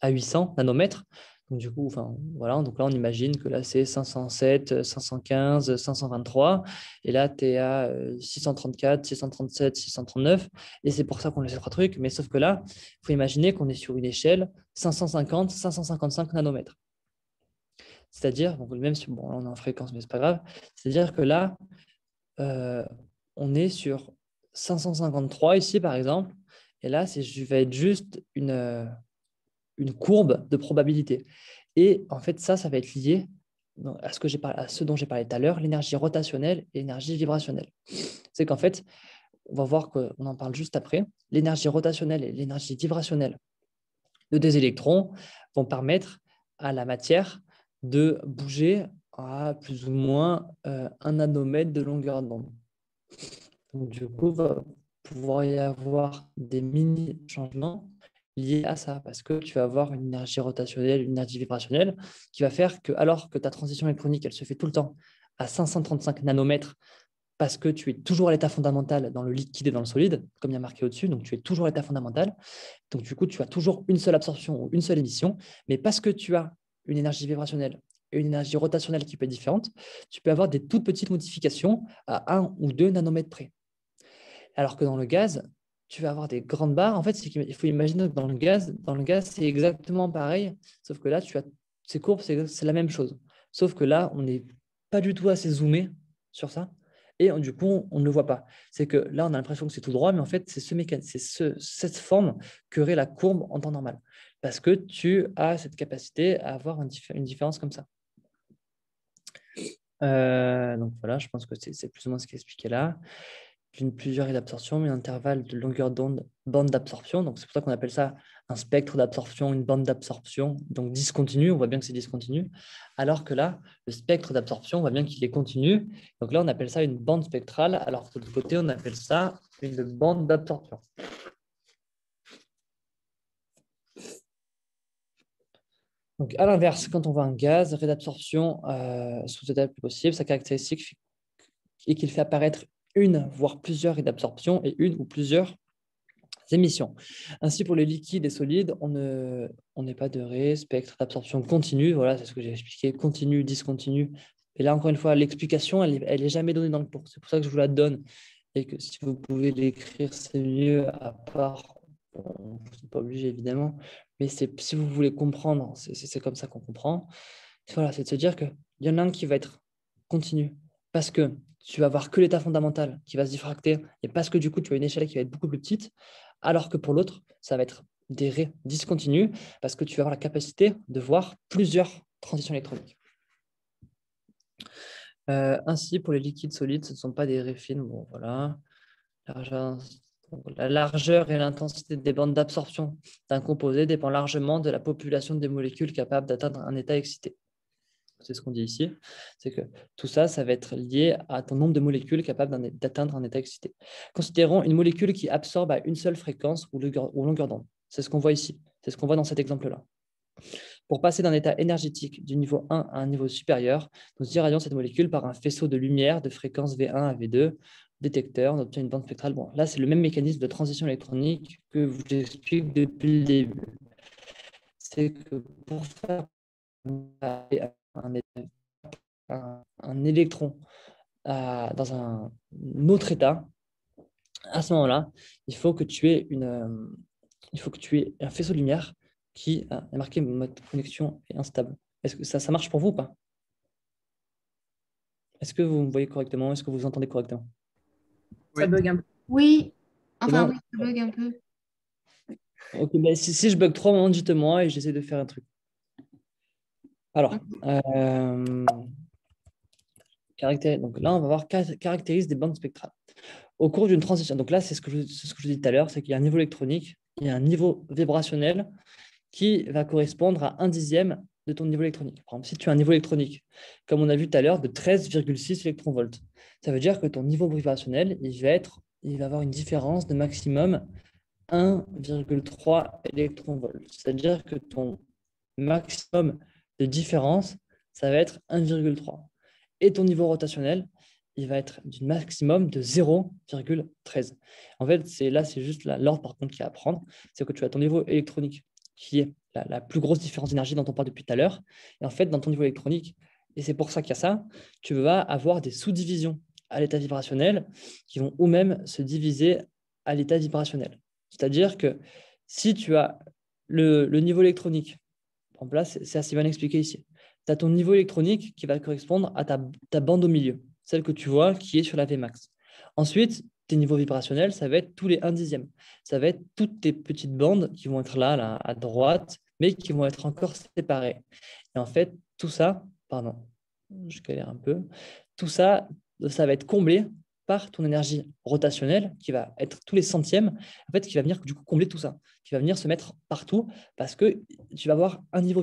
à 800 nanomètres. Donc, du coup, enfin, voilà, donc là, on imagine que là, c'est 507, 515, 523. Et là, tu es à 634, 637, 639. Et c'est pour ça qu'on a ces 3 trucs. Mais sauf que là, il faut imaginer qu'on est sur une échelle 550, 555 nanomètres. C'est-à-dire, bon, même si bon, là, on est en fréquence, mais ce n'est pas grave. C'est-à-dire que là, on est sur 553 ici, par exemple. Et là, va être juste une courbe de probabilité. Et en fait, ça va être lié à ce dont j'ai parlé tout à l'heure, l'énergie rotationnelle et l'énergie vibrationnelle. C'est qu'en fait, on va voir qu'on en parle juste après, l'énergie rotationnelle et l'énergie vibrationnelle de des électrons vont permettre à la matière de bouger à plus ou moins 1 nanomètre de longueur d'onde. Donc, du coup, il va pouvoir y avoir des mini-changements liés à ça, parce que tu vas avoir une énergie rotationnelle, une énergie vibrationnelle, qui va faire que, alors que ta transition électronique, elle se fait tout le temps à 535 nanomètres, parce que tu es toujours à l'état fondamental dans le liquide et dans le solide, comme il y a marqué au-dessus, donc tu es toujours à l'état fondamental. Donc, du coup, tu as toujours une seule absorption ou une seule émission, mais parce que tu as une énergie vibrationnelle et une énergie rotationnelle qui peut être différente, tu peux avoir des toutes petites modifications à 1 ou 2 nanomètres près. Alors que dans le gaz, tu vas avoir des grandes barres. En fait, il faut imaginer que dans le gaz, c'est exactement pareil, sauf que là, tu as ces courbes, c'est la même chose. Sauf que là, on n'est pas du tout assez zoomé sur ça. Et du coup, on ne le voit pas. C'est que là, on a l'impression que c'est tout droit, mais en fait, c'est cette forme qu'aurait la courbe en temps normal. Parce que tu as cette capacité à avoir une différence comme ça. Donc voilà, je pense que c'est plus ou moins ce qui est expliqué là. Plusieurs d'absorption, mais un intervalle de longueur d'onde, bande d'absorption. Donc, c'est pour ça qu'on appelle ça un spectre d'absorption, une bande d'absorption, donc discontinu. On voit bien que c'est discontinu. Alors que là, le spectre d'absorption, on voit bien qu'il est continu. Donc là, on appelle ça une bande spectrale, alors que de l'autre côté, on appelle ça une bande d'absorption. Donc, à l'inverse, quand on voit un gaz, ray d'absorption sous état le plus possible, sa caractéristique est qu'il fait apparaître une, voire plusieurs raies d'absorption et une ou plusieurs émissions. Ainsi, pour les liquides et solides, on n'est pas de raies, spectre d'absorption continue. Voilà, c'est ce que j'ai expliqué, continu, discontinu. Et là, encore une fois, l'explication, elle est jamais donnée dans le cours. C'est pour ça que je vous la donne. Et que si vous pouvez l'écrire, c'est mieux, à part, bon, vous n'êtes pas obligé évidemment, mais si vous voulez comprendre, c'est comme ça qu'on comprend. Voilà, c'est de se dire qu'il y en a un qui va être continu parce que tu vas avoir que l'état fondamental qui va se diffracter et parce que du coup, tu as une échelle qui va être beaucoup plus petite, alors que pour l'autre, ça va être des raies discontinues parce que tu vas avoir la capacité de voir plusieurs transitions électroniques. Ainsi, pour les liquides solides, ce ne sont pas des raies fines. Bon, voilà. La largeur et l'intensité des bandes d'absorption d'un composé dépend largement de la population des molécules capables d'atteindre un état excité. C'est ce qu'on dit ici. C'est que tout ça, ça va être lié à ton nombre de molécules capables d'atteindre un état excité. Considérons une molécule qui absorbe à une seule fréquence ou longueur d'onde. C'est ce qu'on voit ici. C'est ce qu'on voit dans cet exemple-là. Pour passer d'un état énergétique du niveau 1 à un niveau supérieur, nous irradions cette molécule par un faisceau de lumière de fréquence V1 à V2. Détecteur, on obtient une bande spectrale. Bon, là, c'est le même mécanisme de transition électronique que je vous explique depuis le début. C'est que pour faire un électron dans un autre état, à ce moment-là, il faut que tu aies un faisceau de lumière qui est marqué mode connexion est instable. Est-ce que ça marche pour vous ou pas? Est-ce que vous me voyez correctement? Est-ce que vous entendez correctement? Ça Oui. bug un peu. Oui, C'est enfin bon? oui, ça bug un peu. Ok, ben, si je bug trop, dites-moi et j'essaie de faire un truc. Alors, donc là, on va voir caractérise des bandes spectrales. Au cours d'une transition, donc là, c'est ce que je dis tout à l'heure, c'est qu'il y a un niveau électronique, il y a un niveau vibrationnel qui va correspondre à 1/10 de ton niveau électronique. Par exemple, si tu as un niveau électronique, comme on a vu tout à l'heure, de 13,6 électronvolts, ça veut dire que ton niveau vibrationnel, il va avoir une différence de maximum 1,3 électronvolts. C'est-à-dire que ton maximum de différence, ça va être 1,3. Et ton niveau rotationnel, il va être du maximum de 0,13. En fait, c'est juste l'ordre par contre qu'il y a à prendre. C'est que tu as ton niveau électronique qui est la plus grosse différence d'énergie dont on parle depuis tout à l'heure. Et en fait, dans ton niveau électronique, et c'est pour ça qu'il y a ça, tu vas avoir des sous-divisions à l'état vibrationnel qui vont ou même se diviser à l'état vibrationnel. C'est-à-dire que si tu as le niveau électronique, en place, c'est assez bien expliqué ici. Tu as ton niveau électronique qui va correspondre à ta bande au milieu, celle que tu vois qui est sur la Vmax. Ensuite, tes niveaux vibrationnels, ça va être tous les 1/10. Ça va être toutes tes petites bandes qui vont être là à droite, mais qui vont être encore séparées. Et en fait, tout ça, pardon, je galère un peu, tout ça, ça va être comblé par ton énergie rotationnelle qui va être tous les centièmes, en fait, qui va venir du coup combler tout ça, qui va venir se mettre partout parce que tu vas avoir un niveau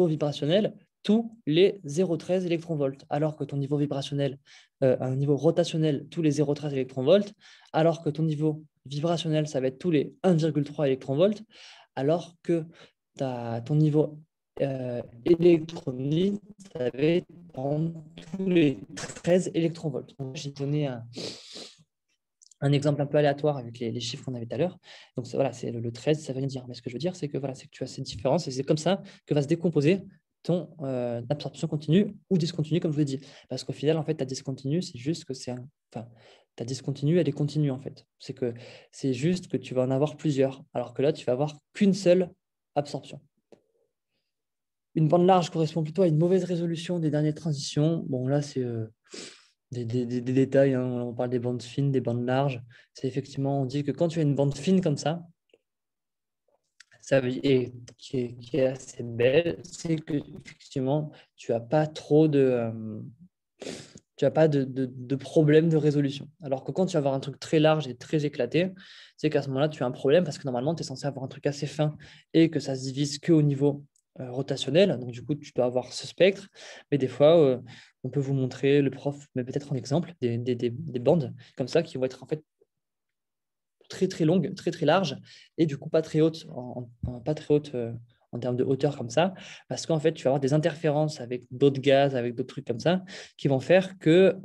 vibrationnel tous les 0,13 électronvolts, alors que ton niveau vibrationnel, un niveau rotationnel tous les 0,13 électronvolts, alors que ton niveau vibrationnel, ça va être tous les 1,3 électronvolts, alors que ton niveau électronique, ça va être tous les 13 électronvolts. J'ai donné un exemple un peu aléatoire avec les chiffres qu'on avait tout à l'heure. Donc voilà, c'est le 13, ça veut rien dire. Mais ce que je veux dire, c'est que voilà, c'est que tu as cette différence et c'est comme ça que va se décomposer ton absorption continue ou discontinue, comme je vous l'ai dit. Parce qu'au final, en fait, ta discontinue, c'est juste que ta discontinue, elle est continue, en fait. C'est juste que tu vas en avoir plusieurs, alors que là, tu vas avoir qu'une seule absorption. Une bande large correspond plutôt à une mauvaise résolution des dernières transitions. Bon, là, c'est des détails. Hein. On parle des bandes fines, des bandes larges. C'est effectivement, on dit que quand tu as une bande fine comme ça, et qui est assez belle, c'est que effectivement, tu n'as pas trop tu n'as pas de problème de résolution. Alors que quand tu vas avoir un truc très large et très éclaté, c'est qu'à ce moment-là, tu as un problème parce que normalement, tu es censé avoir un truc assez fin et que ça se divise qu'au niveau rotationnel. Donc, du coup, tu dois avoir ce spectre. Mais des fois, on peut vous montrer, le prof, mais peut-être en exemple, des bandes comme ça qui vont être en fait très, très longues, très, très larges et du coup, pas très hautes en termes de hauteur comme ça, parce qu'en fait, tu vas avoir des interférences avec d'autres gaz, avec d'autres trucs comme ça, qui vont faire que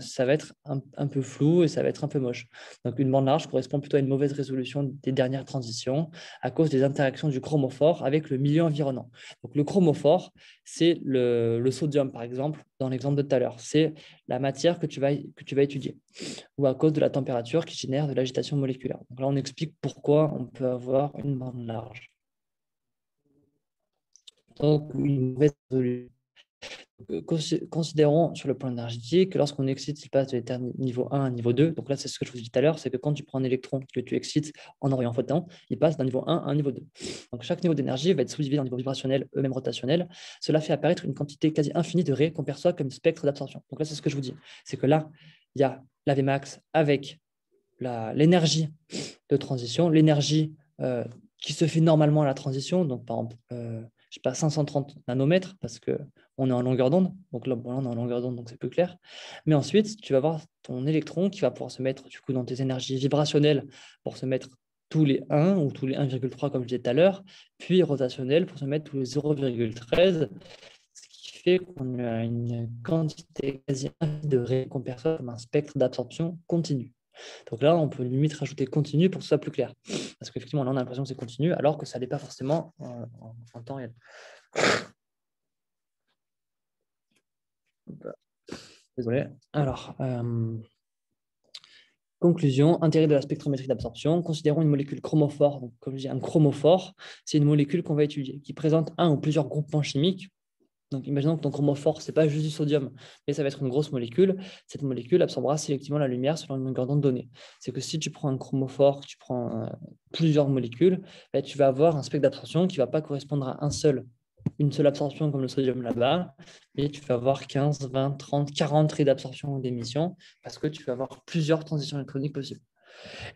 ça va être un peu flou et ça va être un peu moche. Donc, une bande large correspond plutôt à une mauvaise résolution des dernières transitions à cause des interactions du chromophore avec le milieu environnant. Donc, le chromophore, c'est le sodium, par exemple, dans l'exemple de tout à l'heure. C'est la matière que tu vas étudier, ou à cause de la température qui génère de l'agitation moléculaire. Donc là, on explique pourquoi on peut avoir une bande large. Donc, une mauvaise résolution. Considérons sur le plan énergétique que lorsqu'on excite, il passe de l'état niveau 1 à niveau 2. Donc là, c'est ce que je vous ai dit tout à l'heure, c'est que quand tu prends un électron que tu excites en envoyant un photon, il passe d'un niveau 1 à un niveau 2. Donc chaque niveau d'énergie va être subdivisé en niveaux vibrationnels, eux-mêmes rotationnels. Cela fait apparaître une quantité quasi infinie de raies qu'on perçoit comme spectre d'absorption. Donc là, c'est ce que je vous dis. C'est que là, il y a la Vmax avec l'énergie de transition, l'énergie qui se fait normalement à la transition. Donc par exemple, je sais pas, 530 nanomètres parce qu'on est en longueur d'onde. Donc là, bon, là, on est en longueur d'onde, donc c'est plus clair. Mais ensuite, tu vas avoir ton électron qui va pouvoir se mettre du coup dans tes énergies vibrationnelles pour se mettre tous les 1 ou tous les 1,3 comme je disais tout à l'heure, puis rotationnel pour se mettre tous les 0,13, ce qui fait qu'on a une quantité quasi infinie de raies qu'on perçoit comme un spectre d'absorption continu. Donc là, on peut limite rajouter continu pour que ce soit plus clair. Parce qu'effectivement, là, on a l'impression que c'est continu, alors que ça n'est pas forcément en temps réel. Désolé. Alors, conclusion, intérêt de la spectrométrie d'absorption. Considérons une molécule chromophore. Donc, comme je dis, un chromophore, c'est une molécule qu'on va étudier, qui présente un ou plusieurs groupements chimiques. Donc, imaginons que ton chromophore, ce n'est pas juste du sodium, mais ça va être une grosse molécule. Cette molécule absorbera sélectivement la lumière selon une longueur d'onde donnée. C'est que si tu prends un chromophore, tu prends plusieurs molécules, ben, tu vas avoir un spectre d'absorption qui ne va pas correspondre à une seule absorption comme le sodium là-bas, mais tu vas avoir 15, 20, 30, 40 raies d'absorption ou d'émission parce que tu vas avoir plusieurs transitions électroniques possibles.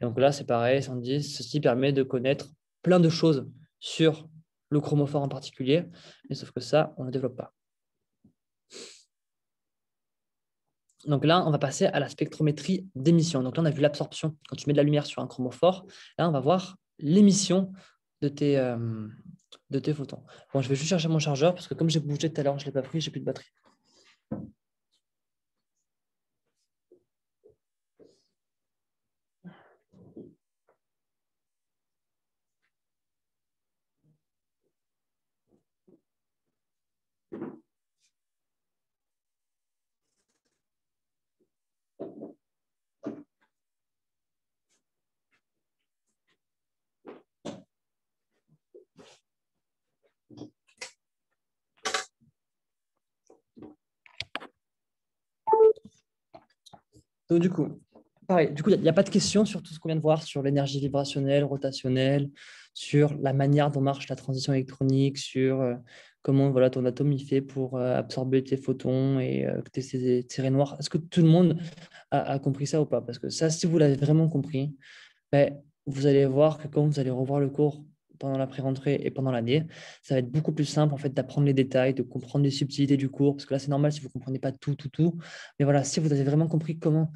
Et donc là, c'est pareil, ceci permet de connaître plein de choses sur le chromophore en particulier, mais sauf que ça, on ne développe pas. Donc là, on va passer à la spectrométrie d'émission. Donc là, on a vu l'absorption. Quand tu mets de la lumière sur un chromophore, là, on va voir l'émission de tes photons. Bon, je vais juste chercher mon chargeur parce que comme j'ai bougé tout à l'heure, je ne l'ai pas pris, j'ai plus de batterie. Donc du coup, pareil, il n'y a pas de question sur tout ce qu'on vient de voir, sur l'énergie vibrationnelle, rotationnelle, sur la manière dont marche la transition électronique, sur comment voilà, ton atome il fait pour absorber tes photons et que tu aies ces raies noires. Est-ce que tout le monde a compris ça ou pas? Parce que ça, si vous l'avez vraiment compris, ben, vous allez voir que quand vous allez revoir le cours pendant la pré-rentrée et pendant l'année, ça va être beaucoup plus simple en fait, d'apprendre les détails, de comprendre les subtilités du cours, parce que là, c'est normal si vous ne comprenez pas tout. Mais voilà, si vous avez vraiment compris comment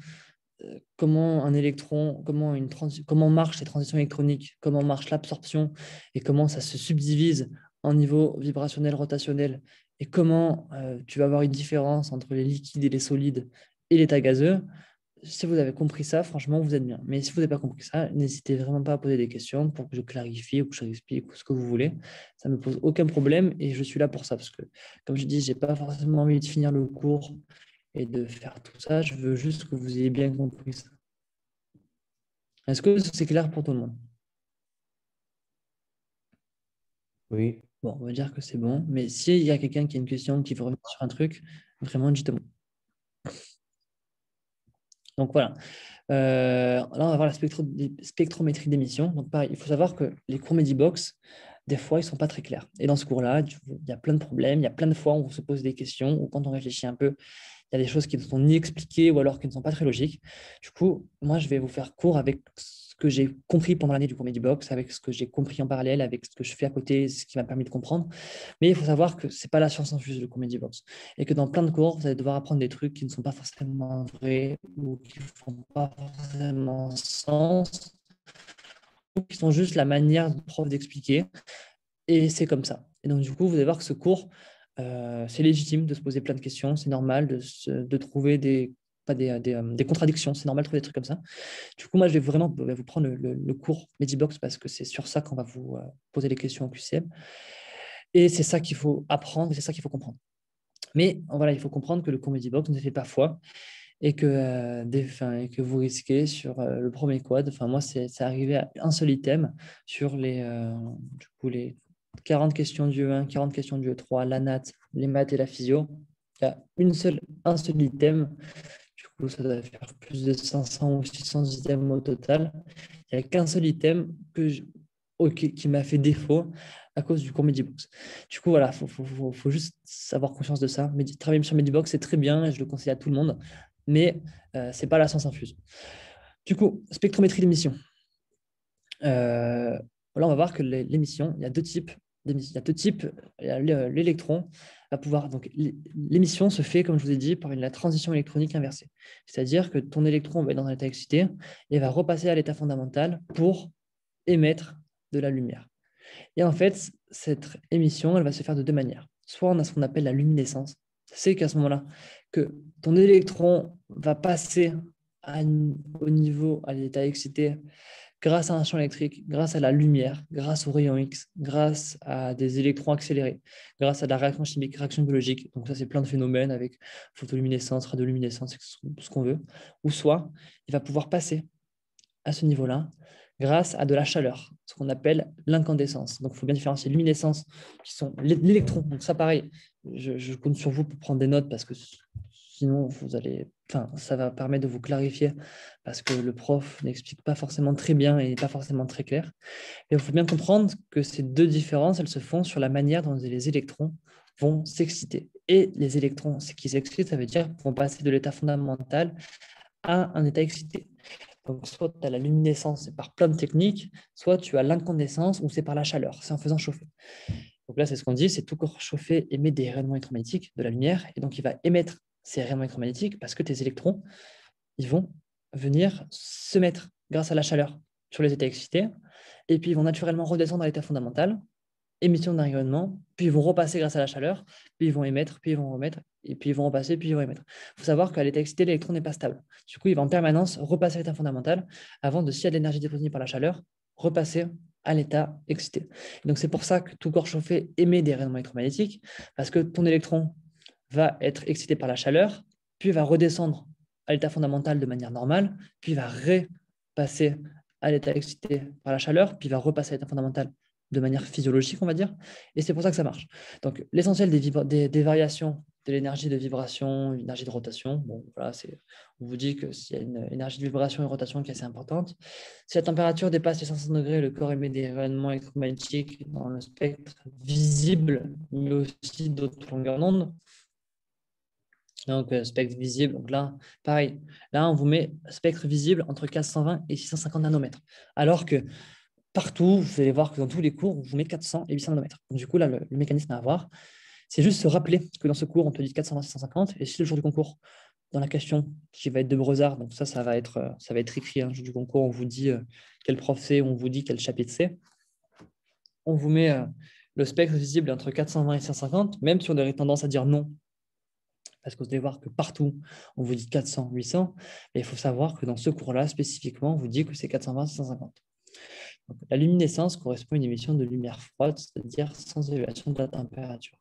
un électron, comment marchent les transitions électroniques, comment marche l'absorption et comment ça se subdivise en niveau vibrationnel, rotationnel, et comment tu vas avoir une différence entre les liquides et les solides et l'état gazeux. Si vous avez compris ça, franchement, vous êtes bien. Mais si vous n'avez pas compris ça, n'hésitez vraiment pas à poser des questions pour que je clarifie ou que je explique ou ce que vous voulez. Ça ne me pose aucun problème et je suis là pour ça parce que, comme je dis, je n'ai pas forcément envie de finir le cours et de faire tout ça. Je veux juste que vous ayez bien compris ça. Est-ce que c'est clair pour tout le monde? Oui. Bon, on va dire que c'est bon. Mais s'il y a quelqu'un qui a une question, qui veut revenir sur un truc, vraiment, dites-moi. Donc voilà. Là, on va voir la spectrométrie d'émission. Donc pareil, il faut savoir que les cours Medibox, des fois, ils ne sont pas très clairs. Et dans ce cours-là, il y a plein de problèmes. Il y a plein de fois où on se pose des questions, ou quand on réfléchit un peu, il y a des choses qui ne sont ni expliquées ou alors qui ne sont pas très logiques. Du coup, moi, je vais vous faire cours avec ce que j'ai compris pendant l'année du cours Medibox, avec ce que j'ai compris en parallèle, avec ce que je fais à côté, ce qui m'a permis de comprendre. Mais il faut savoir que ce n'est pas la science infuse, le cours Medibox. Et que dans plein de cours, vous allez devoir apprendre des trucs qui ne sont pas forcément vrais ou qui ne font pas forcément sens, ou qui sont juste la manière du prof d'expliquer. Et c'est comme ça. Et donc, du coup, vous allez voir que ce cours, c'est légitime de se poser plein de questions. C'est normal de trouver des contradictions. C'est normal de trouver des trucs comme ça. Du coup, moi, je vais vraiment vous prendre le cours Medibox parce que c'est sur ça qu'on va vous poser les questions au QCM. Et c'est ça qu'il faut apprendre et c'est ça qu'il faut comprendre. Mais voilà, il faut comprendre que le cours Medibox ne fait pas foi et et que vous risquez sur le premier quad. Enfin, moi, c'est arrivé à un seul item sur les 40 questions du E1, 40 questions du E3, la nat, les maths et la physio. Il y a un seul item. Du coup, ça doit faire plus de 500 ou 600 items au total. Il n'y a qu'un seul item qui m'a fait défaut à cause du cours Medibox. Du coup, voilà, faut juste avoir conscience de ça. Travailler sur Medibox, c'est très bien et je le conseille à tout le monde, mais ce n'est pas la science infuse. Du coup, spectrométrie d'émission. Là, on va voir que l'émission, il y a deux types d'émissions. Il y a deux types. L'électron va pouvoir. Donc, l'émission se fait, comme je vous ai dit, par la transition électronique inversée. C'est-à-dire que ton électron va être dans un état excité et va repasser à l'état fondamental pour émettre de la lumière. Et en fait, cette émission, elle va se faire de deux manières. Soit on a ce qu'on appelle la luminescence. C'est qu'à ce moment-là, que ton électron va passer au niveau, à l'état excité, grâce à un champ électrique, grâce à la lumière, grâce aux rayons X, grâce à des électrons accélérés, grâce à de la réaction chimique, réaction biologique. Donc ça, c'est plein de phénomènes avec photoluminescence, radioluminescence, ce qu'on veut. Ou soit, il va pouvoir passer à ce niveau-là grâce à de la chaleur, ce qu'on appelle l'incandescence. Donc, il faut bien différencier luminescence, qui sont l'électron. Donc, ça, pareil, je compte sur vous pour prendre des notes parce que sinon, ça va permettre de vous clarifier parce que le prof n'explique pas forcément très bien et n'est pas forcément très clair. Et il faut bien comprendre que ces deux différences, elles se font sur la manière dont les électrons vont s'exciter. Et les électrons, ce qui s'excitent, ça veut dire vont passer de l'état fondamental à un état excité. Donc, soit tu as la luminescence, c'est par plein de techniques, soit tu as l'incandescence, où c'est par la chaleur, c'est en faisant chauffer. Donc là, c'est ce qu'on dit, c'est tout corps chauffé émet des rayonnements électromagnétiques, de la lumière, et donc il va émettre ces rayonnements électromagnétiques parce que tes électrons, ils vont venir se mettre grâce à la chaleur sur les états excités, et puis ils vont naturellement redescendre à l'état fondamental, émission d'un rayonnement, puis ils vont repasser grâce à la chaleur, puis ils vont émettre, puis ils vont remettre, et puis ils vont repasser, puis ils vont émettre. Il faut savoir qu'à l'état excité, l'électron n'est pas stable. Du coup, il va en permanence repasser à l'état fondamental avant de, s'il y a de l'énergie déposée par la chaleur, repasser à l'état excité. Et donc, c'est pour ça que tout corps chauffé émet des rayonnements électromagnétiques, parce que ton électron va être excité par la chaleur, puis va redescendre à l'état fondamental de manière normale, puis va repasser à l'état excité par la chaleur, puis va repasser à l'état fondamental de manière physiologique, on va dire, et c'est pour ça que ça marche. Donc, l'essentiel des variations de l'énergie de vibration, l'énergie de rotation, bon, voilà, on vous dit que s'il y a une énergie de vibration et de rotation qui est assez importante, si la température dépasse les 500 degrés, le corps émet des rayonnements électromagnétiques dans le spectre visible, mais aussi d'autres longueurs d'onde. Donc, spectre visible, donc là, pareil, là, on vous met spectre visible entre 420 et 650 nanomètres, alors que partout, vous allez voir que dans tous les cours, on vous met 400 et 800 nanomètres. Donc, du coup, là, le mécanisme à avoir, c'est juste se rappeler que dans ce cours, on te dit 420, 650. Et si le jour du concours, dans la question qui va être de Brezard, donc ça va être écrit, le jour du concours, on vous dit quel prof c'est, on vous dit quel chapitre c'est. On vous met le spectre visible entre 420 et 650, même si on aurait tendance à dire non, parce que vous allez voir que partout, on vous dit 400, 800. Mais il faut savoir que dans ce cours-là, spécifiquement, on vous dit que c'est 420, 650. Donc, la luminescence correspond à une émission de lumière froide, c'est-à-dire sans élévation de la température.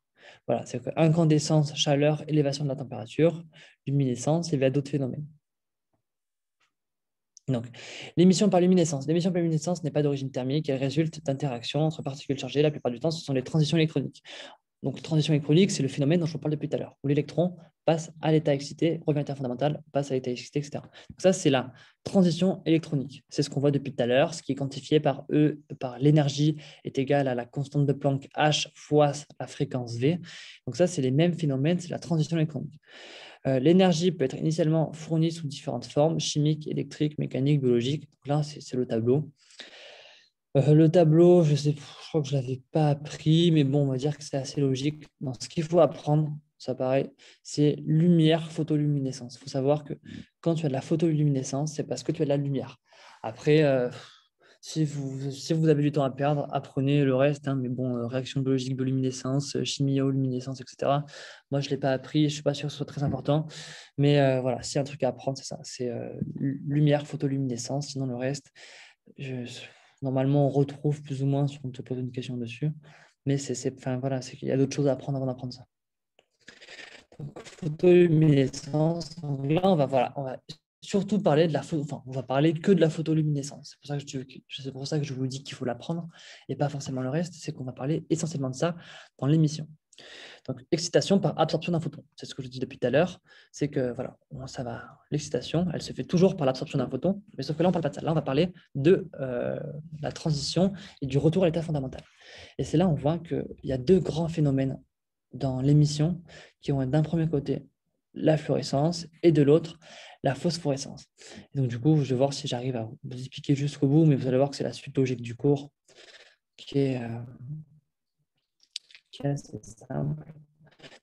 Voilà, c'est que incandescence, chaleur, élévation de la température, luminescence, il y a d'autres phénomènes. Donc, l'émission par luminescence. L'émission par luminescence n'est pas d'origine thermique, elle résulte d'interactions entre particules chargées. La plupart du temps, ce sont les transitions électroniques. Donc, la transition électronique, c'est le phénomène dont je vous parle depuis tout à l'heure, où l'électron passe à l'état excité, revient à l'état fondamental, passe à l'état excité, etc. Donc ça, c'est la transition électronique. C'est ce qu'on voit depuis tout à l'heure, ce qui est quantifié par E, par l'énergie est égale à la constante de Planck H fois la fréquence V. Donc ça, c'est les mêmes phénomènes, c'est la transition électronique. L'énergie peut être initialement fournie sous différentes formes, chimiques, électriques, mécaniques, biologiques. Donc là, c'est le tableau. Le tableau, je crois que je ne l'avais pas appris, mais bon, on va dire que c'est assez logique. Non, ce qu'il faut apprendre, ça paraît, c'est lumière, photoluminescence. Il faut savoir que quand tu as de la photoluminescence, c'est parce que tu as de la lumière. Après, Si vous avez du temps à perdre, apprenez le reste, hein, mais bon, réaction biologique, bioluminescence, chimioluminescence, etc. Moi, je ne l'ai pas appris, je ne suis pas sûr que ce soit très important, mais voilà, s'il y a un truc à apprendre, c'est ça, c'est lumière, photoluminescence, sinon le reste, normalement, on retrouve plus ou moins si on te pose une question dessus, mais enfin, voilà, c'est qu'il y a d'autres choses à apprendre avant d'apprendre ça. Donc, photoluminescence, donc là, on va surtout parler de la photo, enfin, on va parler que de la photoluminescence. C'est pour ça que je vous dis qu'il faut l'apprendre et pas forcément le reste. C'est qu'on va parler essentiellement de ça dans l'émission. Donc, excitation par absorption d'un photon. C'est ce que je dis depuis tout à l'heure. C'est que voilà, ça va. L'excitation, elle se fait toujours par l'absorption d'un photon, mais sauf que là, on ne parle pas de ça. Là, on va parler de la transition et du retour à l'état fondamental. Et c'est là on voit qu'il y a deux grands phénomènes dans l'émission qui vont être d'un premier côté la fluorescence et de l'autre la phosphorescence. Et donc du coup, je vais voir si j'arrive à vous expliquer jusqu'au bout, mais vous allez voir que c'est la suite logique du cours qui est assez simple.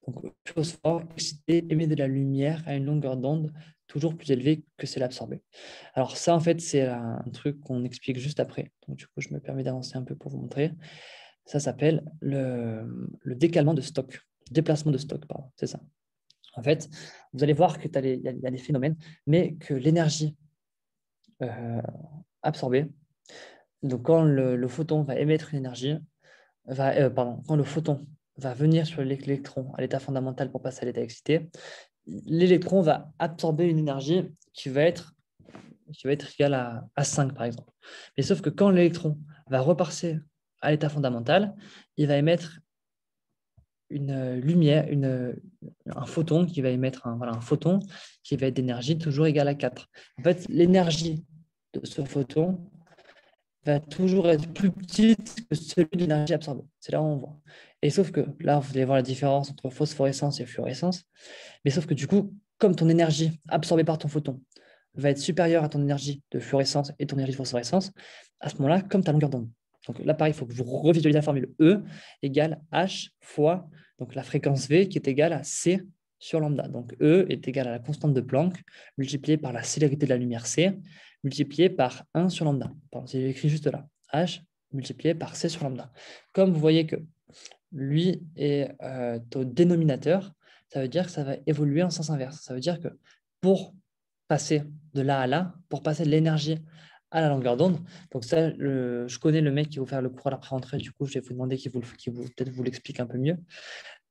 Donc, phosphore excité émet de la lumière à une longueur d'onde toujours plus élevée que celle absorbée. Alors ça, en fait, c'est un truc qu'on explique juste après. Donc du coup, je me permets d'avancer un peu pour vous montrer. Ça s'appelle le décalement de Stokes, déplacement de Stokes, pardon, c'est ça. En fait, vous allez voir qu'il y a des phénomènes, mais que l'énergie absorbée, donc quand le photon va émettre une énergie, quand le photon va venir sur l'électron à l'état fondamental pour passer à l'état excité, l'électron va absorber une énergie qui va être égale à 5, par exemple. Mais sauf que quand l'électron va repasser à l'état fondamental, il va émettre une lumière, un photon qui va émettre un photon qui va être d'énergie toujours égale à 4. En fait, l'énergie de ce photon va toujours être plus petite que celui de l'énergie absorbée. C'est là où on voit. Et sauf que là, vous allez voir la différence entre phosphorescence et fluorescence. Mais sauf que du coup, comme ton énergie absorbée par ton photon va être supérieure à ton énergie de fluorescence et ton énergie de phosphorescence, à ce moment-là, comme ta longueur d'onde. Donc là, pareil, il faut que vous revisualisez la formule E égale H fois donc la fréquence V qui est égale à C sur lambda. Donc E est égal à la constante de Planck multipliée par la célérité de la lumière C multipliée par 1 sur lambda. Pardon, c'est écrit juste là. H multiplié par C sur lambda. Comme vous voyez que lui est au dénominateur, ça veut dire que ça va évoluer en sens inverse. Ça veut dire que pour passer de là à là, pour passer de l'énergie à la longueur d'onde, donc ça, je connais le mec qui va vous faire le cours à l'après-rentrée, du coup, je vais vous demander qu'il peut-être vous l'explique un peu mieux.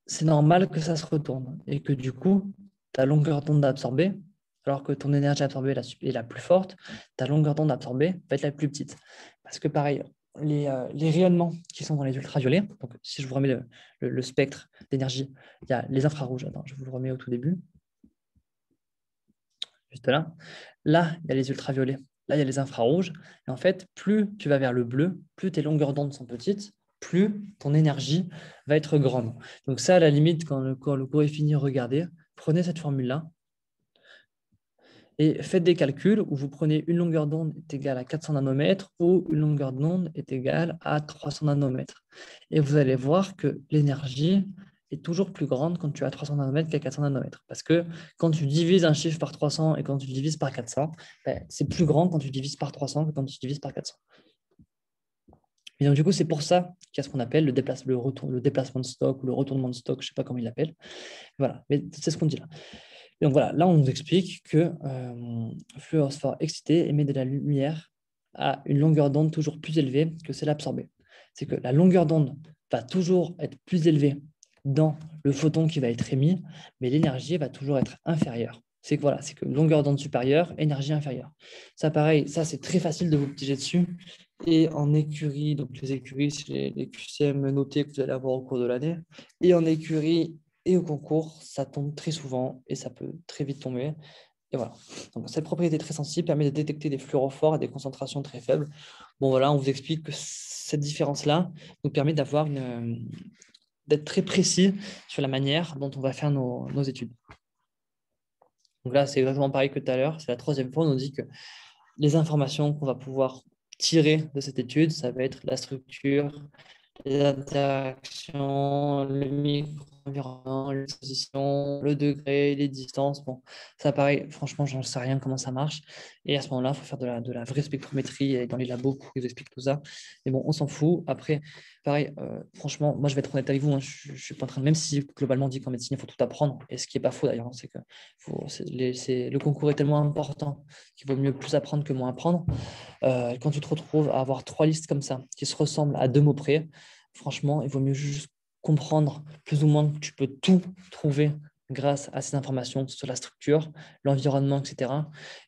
C'est normal que ça se retourne et que du coup, ta longueur d'onde absorbée, alors que ton énergie absorbée est la plus forte, ta longueur d'onde absorbée va être la plus petite. Parce que pareil, les rayonnements qui sont dans les ultraviolets, donc si je vous remets le spectre d'énergie, il y a les infrarouges. Attends, je vous le remets au tout début. Juste là. Là, il y a les ultraviolets. Là, il y a les infrarouges. Et en fait, plus tu vas vers le bleu, plus tes longueurs d'onde sont petites, plus ton énergie va être grande. Donc ça, à la limite, quand le cours est fini, regardez, prenez cette formule-là et faites des calculs où vous prenez une longueur d'onde est égale à 400 nanomètres ou une longueur d'onde est égale à 300 nanomètres. Et vous allez voir que l'énergie est toujours plus grande quand tu as 300 nanomètres qu'à 400 nanomètres. Parce que quand tu divises un chiffre par 300 et quand tu divises par 400, c'est plus grand quand tu divises par 300 que quand tu divises par 400. Et donc, du coup, c'est pour ça qu'il y a ce qu'on appelle le déplacement de Stokes ou le retournement de Stokes, je ne sais pas comment il l'appelle. Voilà, mais c'est ce qu'on dit là. Et donc voilà, là, on nous explique que fluorosphore excité émet de la lumière à une longueur d'onde toujours plus élevée que celle absorbée. C'est que la longueur d'onde va toujours être plus élevée dans le photon qui va être émis, mais l'énergie va toujours être inférieure. C'est que voilà, c'est que longueur d'onde supérieure, énergie inférieure. Ça, pareil, ça, c'est très facile de vous piéger dessus. Et en écurie, donc les écuries, c'est les QCM notés que vous allez avoir au cours de l'année. Et en écurie et au concours, ça tombe très souvent et ça peut très vite tomber. Et voilà. Donc, cette propriété très sensible permet de détecter des fluorophores à des concentrations très faibles. Bon, voilà, on vous explique que cette différence-là nous permet d'être très précis sur la manière dont on va faire nos études. Donc là, c'est exactement pareil que tout à l'heure. C'est la troisième fois, on nous dit que les informations qu'on va pouvoir tirer de cette étude, ça va être la structure, les interactions, le l'environnement, l'exposition, le degré, les distances. Bon, ça pareil, franchement, j'en sais rien comment ça marche. Et à ce moment-là, il faut faire de la vraie spectrométrie et dans les labos pour qu'ils vous expliquent tout ça. Mais bon, on s'en fout. Après, pareil, franchement, moi, je vais être honnête avec vous. Hein, je ne suis pas en train de, même si globalement on dit qu'en médecine, il faut tout apprendre, et ce qui n'est pas faux d'ailleurs, hein, c'est que le concours est tellement important qu'il vaut mieux plus apprendre que moins apprendre. Quand tu te retrouves à avoir 3 listes comme ça, qui se ressemblent à 2 mots près, franchement, il vaut mieux juste comprendre plus ou moins que tu peux tout trouver grâce à ces informations sur la structure, l'environnement, etc.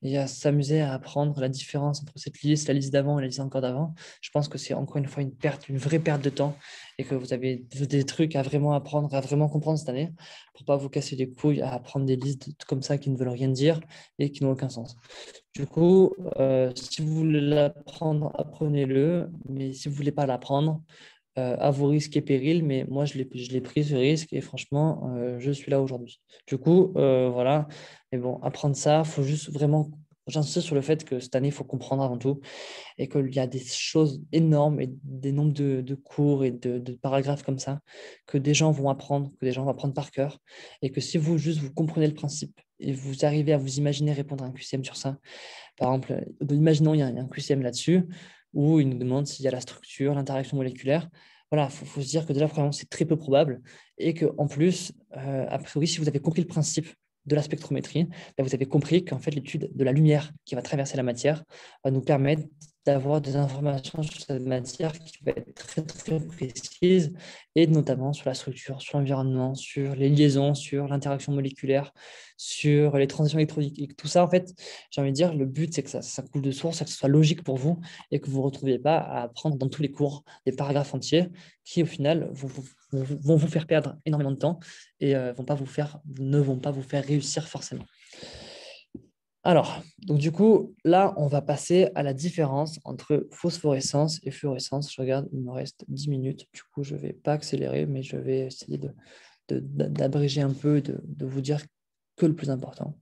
Et à s'amuser à apprendre la différence entre cette liste, la liste d'avant et la liste encore d'avant. Je pense que c'est encore une fois une vraie perte de temps et que vous avez des trucs à vraiment apprendre, à vraiment comprendre cette année pour ne pas vous casser les couilles à apprendre des listes comme ça qui ne veulent rien dire et qui n'ont aucun sens. Du coup, si vous voulez l'apprendre, apprenez-le. Mais si vous ne voulez pas l'apprendre, à vos risques et périls. Mais moi, je l'ai pris ce risque et franchement, je suis là aujourd'hui. Du coup, voilà. Mais bon, apprendre ça, il faut juste vraiment. J'insiste sur le fait que cette année, il faut comprendre avant tout et qu'il y a des choses énormes et des nombres de cours et de paragraphes comme ça que des gens vont apprendre, que des gens vont apprendre par cœur et que si vous juste vous comprenez le principe et vous arrivez à vous imaginer répondre à un QCM sur ça, par exemple, imaginons il y a un QCM là-dessus où il nous demande s'il y a la structure, l'interaction moléculaire. Voilà, il faut se dire que déjà, premièrement, c'est très peu probable et qu'en plus, a priori, si vous avez compris le principe de la spectrométrie, ben vous avez compris qu'en fait, l'étude de la lumière qui va traverser la matière va nous permettre d'avoir des informations sur cette matière qui va être très, très précise et notamment sur la structure, sur l'environnement, sur les liaisons, sur l'interaction moléculaire, sur les transitions électroniques. Et tout ça, en fait, j'ai envie de dire, le but, c'est que ça coule de source, que ce soit logique pour vous et que vous ne vous retrouviez pas à apprendre dans tous les cours des paragraphes entiers qui, au final, vont vous faire perdre énormément de temps et ne vont pas vous faire réussir forcément. Alors, donc du coup, là, on va passer à la différence entre phosphorescence et fluorescence. Je regarde, il me reste 10 minutes. Du coup, je ne vais pas accélérer, mais je vais essayer d'abréger un peu, de vous dire que le plus important.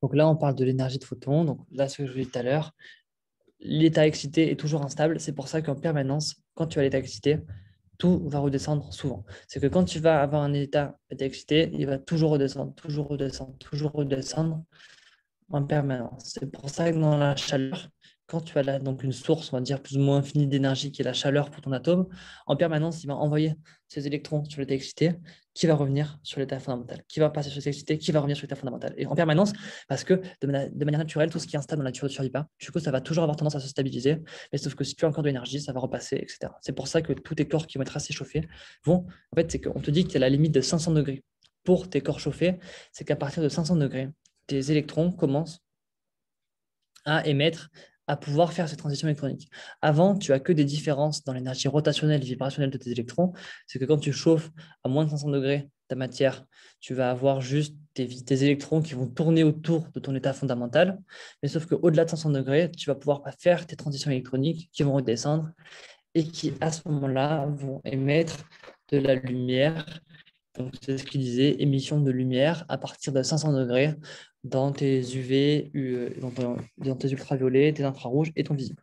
Donc là, on parle de l'énergie de photon. Donc là, ce que je vous ai dit tout à l'heure, l'état excité est toujours instable. C'est pour ça qu'en permanence, quand tu as l'état excité, tout va redescendre souvent. C'est que quand tu vas avoir un état excité, il va toujours redescendre, toujours redescendre, toujours redescendre en permanence. C'est pour ça que dans la chaleur, quand tu as là, donc une source, on va dire, plus ou moins infinie d'énergie qui est la chaleur pour ton atome, en permanence, il va envoyer ses électrons sur l'état excité qui va revenir sur l'état fondamental, qui va passer sur l'état excité, qui va revenir sur l'état fondamental. Et en permanence, parce que de manière naturelle, tout ce qui est instable dans la nature ne survit pas. Du coup, ça va toujours avoir tendance à se stabiliser. Mais sauf que si tu as encore de l'énergie, ça va repasser, etc. C'est pour ça que tous tes corps qui vont être assez chauffés vont. En fait, c'est qu'on te dit qu'il y a la limite de 500 degrés pour tes corps chauffés. C'est qu'à partir de 500 degrés, tes électrons commencent à émettre, à pouvoir faire cette transition électronique. Avant, tu as que des différences dans l'énergie rotationnelle et vibrationnelle de tes électrons. C'est que quand tu chauffes à moins de 500 degrés ta matière, tu vas avoir juste tes électrons qui vont tourner autour de ton état fondamental. Mais sauf qu'au-delà de 500 degrés, tu vas pouvoir faire tes transitions électroniques qui vont redescendre et qui, à ce moment-là, vont émettre de la lumière. Donc, c'est ce qu'il disait, émission de lumière à partir de 500 degrés dans tes UV, dans tes ultraviolets, tes infrarouges et ton visible.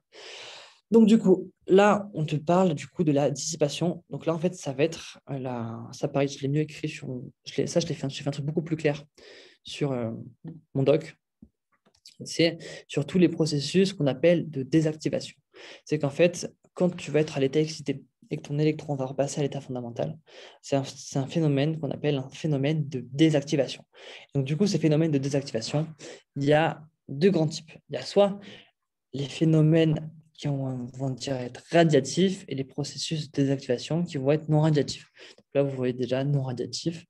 Donc, du coup, là, on te parle du coup de la dissipation. Donc là, en fait, ça va être ça, pareil, je l'ai mieux écrit sur. J'ai fait un truc beaucoup plus clair sur mon doc. C'est sur tous les processus qu'on appelle de désactivation. C'est qu'en fait, quand tu vas être à l'état excité et que ton électron va repasser à l'état fondamental, c'est un phénomène qu'on appelle un phénomène de désactivation. Donc, du coup, ces phénomènes de désactivation, il y a 2 grands types. Il y a soit les phénomènes qui vont être radiatifs et les processus de désactivation qui vont être non radiatifs. Donc là, vous voyez déjà non radiatif.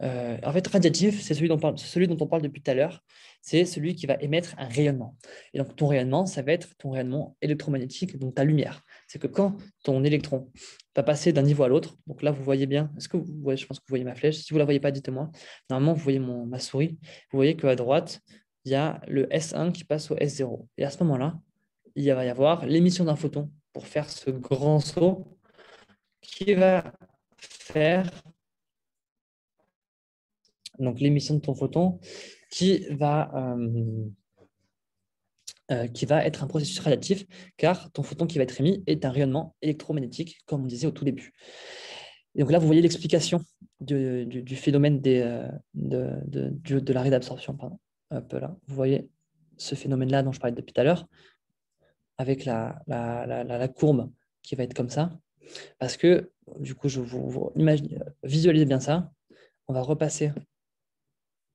En fait, radiatif, c'est celui dont on parle depuis tout à l'heure. C'est celui qui va émettre un rayonnement. Et donc, ton rayonnement, ça va être ton rayonnement électromagnétique, donc ta lumière. C'est que quand ton électron va passer d'un niveau à l'autre, donc là, vous voyez bien, est-ce que vous voyez, je pense que vous voyez ma flèche. Si vous ne la voyez pas, dites-moi. Normalement, vous voyez ma souris. Vous voyez qu'à droite, il y a le S1 qui passe au S0. Et à ce moment-là, il va y avoir l'émission d'un photon pour faire ce grand saut qui va faire donc l'émission de ton photon qui va être un processus radiatif car ton photon qui va être émis est un rayonnement électromagnétique comme on disait au tout début. Et donc là, vous voyez l'explication du phénomène de l'arrêt d'absorption. Pardon. Hop là, vous voyez ce phénomène-là dont je parlais depuis tout à l'heure, avec la courbe qui va être comme ça. Parce que, du coup, visualisez bien ça. On va repasser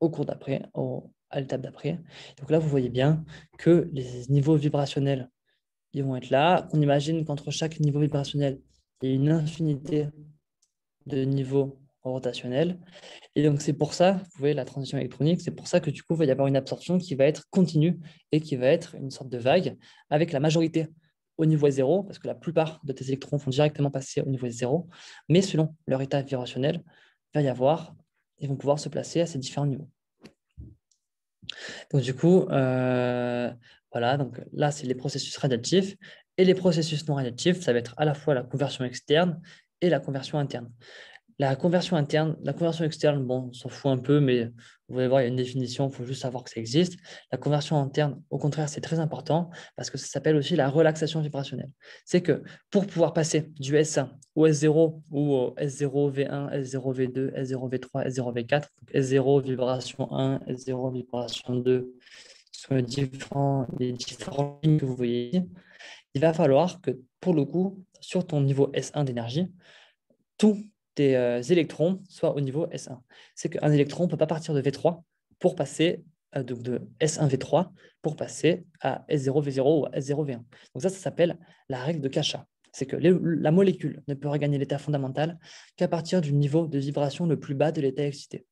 au cours d'après, à l'étape d'après. Donc là, vous voyez bien que les niveaux vibrationnels, ils vont être là. On imagine qu'entre chaque niveau vibrationnel, il y a une infinité de niveaux rotationnels. Et donc, c'est pour ça, vous voyez la transition électronique, c'est pour ça que du coup, il va y avoir une absorption qui va être continue et qui va être une sorte de vague avec la majorité au niveau S0, parce que la plupart de tes électrons vont directement passer au niveau S0, mais selon leur état vibrationnel, ils vont pouvoir se placer à ces différents niveaux. Donc, du coup, voilà, donc là, c'est les processus radiatifs. Et les processus non radiatifs, ça va être à la fois la conversion externe et la conversion interne. La conversion interne, la conversion externe, bon, on s'en fout un peu, mais vous allez voir, il y a une définition, il faut juste savoir que ça existe. La conversion interne, au contraire, c'est très important parce que ça s'appelle aussi la relaxation vibrationnelle. C'est que pour pouvoir passer du S1 au S0 ou au S0 V1, S0 V2, S0 V3, S0 V4, donc S0 vibration 1, S0 vibration 2, sur les différents lignes que vous voyez ici, il va falloir que, pour le coup, sur ton niveau S1 d'énergie, tous tes électrons soient au niveau S1. C'est qu'un électron ne peut pas partir de V3 pour passer donc de S1 V3 pour passer à S0 V0 ou à S0 V1. Donc ça s'appelle la règle de Kasha. C'est que la molécule ne peut regagner l'état fondamental qu'à partir du niveau de vibration le plus bas de l'état excité.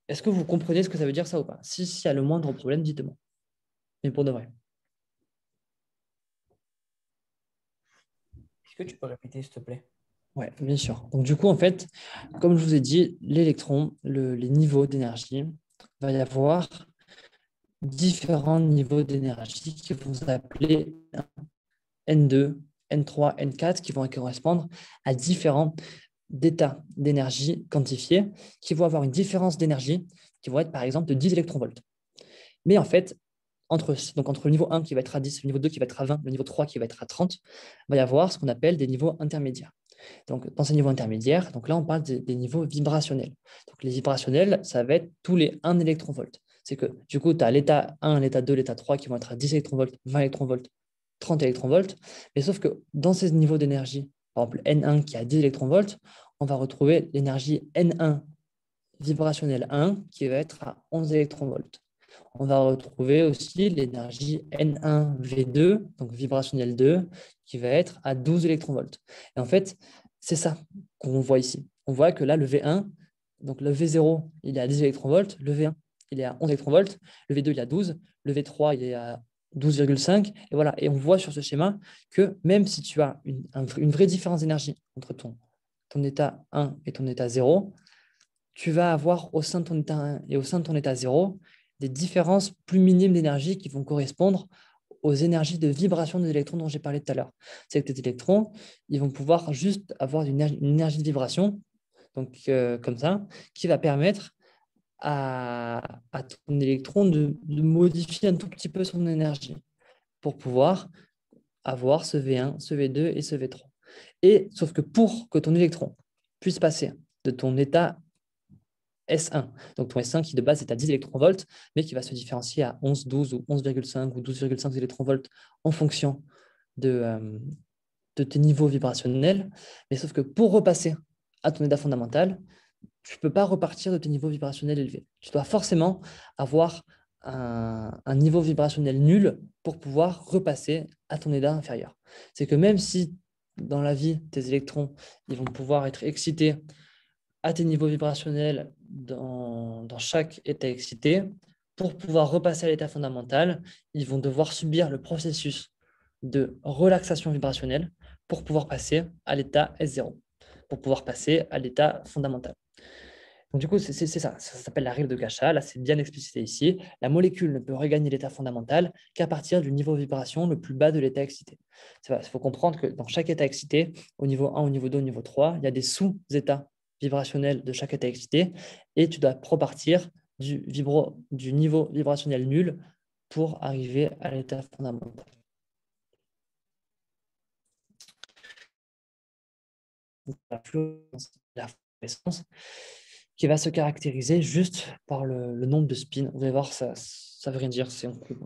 Est-ce que vous comprenez ce que ça veut dire ça ou pas? S'il y a le moindre problème, dites-moi. Mais pour de vrai. Est-ce que tu peux répéter, s'il te plaît? Oui, bien sûr. Donc, du coup, en fait, comme je vous ai dit, l'électron, les niveaux d'énergie, il va y avoir différents niveaux d'énergie qui vont s'appeler N2, N3, N4, qui vont correspondre à différents états d'énergie quantifiés, qui vont avoir une différence d'énergie qui vont être, par exemple, de 10 électronvolts. Mais en fait, entre le niveau 1 qui va être à 10, le niveau 2 qui va être à 20, le niveau 3 qui va être à 30, il va y avoir ce qu'on appelle des niveaux intermédiaires. Donc, dans ces niveaux intermédiaires, donc là, on parle des niveaux vibrationnels. Donc, les vibrationnels, ça va être tous les 1 électronvolt. C'est que du coup, tu as l'état 1, l'état 2, l'état 3 qui vont être à 10 électronvolts, 20 électronvolts, 30 électronvolts. Mais sauf que dans ces niveaux d'énergie, par exemple N1 qui a 10 électronvolts, on va retrouver l'énergie N1 vibrationnelle 1 qui va être à 11 électronvolts. On va retrouver aussi l'énergie N1V2, donc vibrationnelle 2, qui va être à 12 électronvolts. Et en fait, c'est ça qu'on voit ici. On voit que là, le V1, donc le V0, il est à 10 électronvolts, le V1, il est à 11 électronvolts, le V2, il est à 12, le V3, il est à 12,5. Et voilà. Et on voit sur ce schéma que même si tu as une vraie différence d'énergie entre ton état 1 et ton état 0, tu vas avoir au sein de ton état 1 et au sein de ton état 0 des différences plus minimes d'énergie qui vont correspondre aux énergies de vibration des électrons dont j'ai parlé tout à l'heure. C'est que tes électrons, ils vont pouvoir juste avoir une énergie de vibration, donc comme ça, qui va permettre à ton électron de modifier un tout petit peu son énergie pour pouvoir avoir ce V1, ce V2 et ce V3. Et sauf que pour que ton électron puisse passer de ton état S1. Donc ton S1 qui de base est à 10 électronvolts, mais qui va se différencier à 11, 12 ou 11,5 ou 12,5 électronvolts en fonction de tes niveaux vibrationnels. Mais sauf que pour repasser à ton état fondamental, tu ne peux pas repartir de tes niveaux vibrationnels élevés. Tu dois forcément avoir un niveau vibrationnel nul pour pouvoir repasser à ton état inférieur. C'est que même si dans la vie, tes électrons ils vont pouvoir être excités à tes niveaux vibrationnels dans chaque état excité, pour pouvoir repasser à l'état fondamental, ils vont devoir subir le processus de relaxation vibrationnelle pour pouvoir passer à l'état S0, pour pouvoir passer à l'état fondamental. Donc, du coup, c'est ça. Ça s'appelle la règle de Kasha. Là, c'est bien explicité ici. La molécule ne peut regagner l'état fondamental qu'à partir du niveau de vibration le plus bas de l'état excité. Il faut comprendre que dans chaque état excité, au niveau 1, au niveau 2, au niveau 3, il y a des sous-états vibrationnels de chaque état excité et tu dois repartir du niveau vibrationnel nul pour arriver à l'état fondamental. la fluorescence, la fluorescence, qui va se caractériser juste par le nombre de spins. Vous allez voir, ça ne veut rien dire.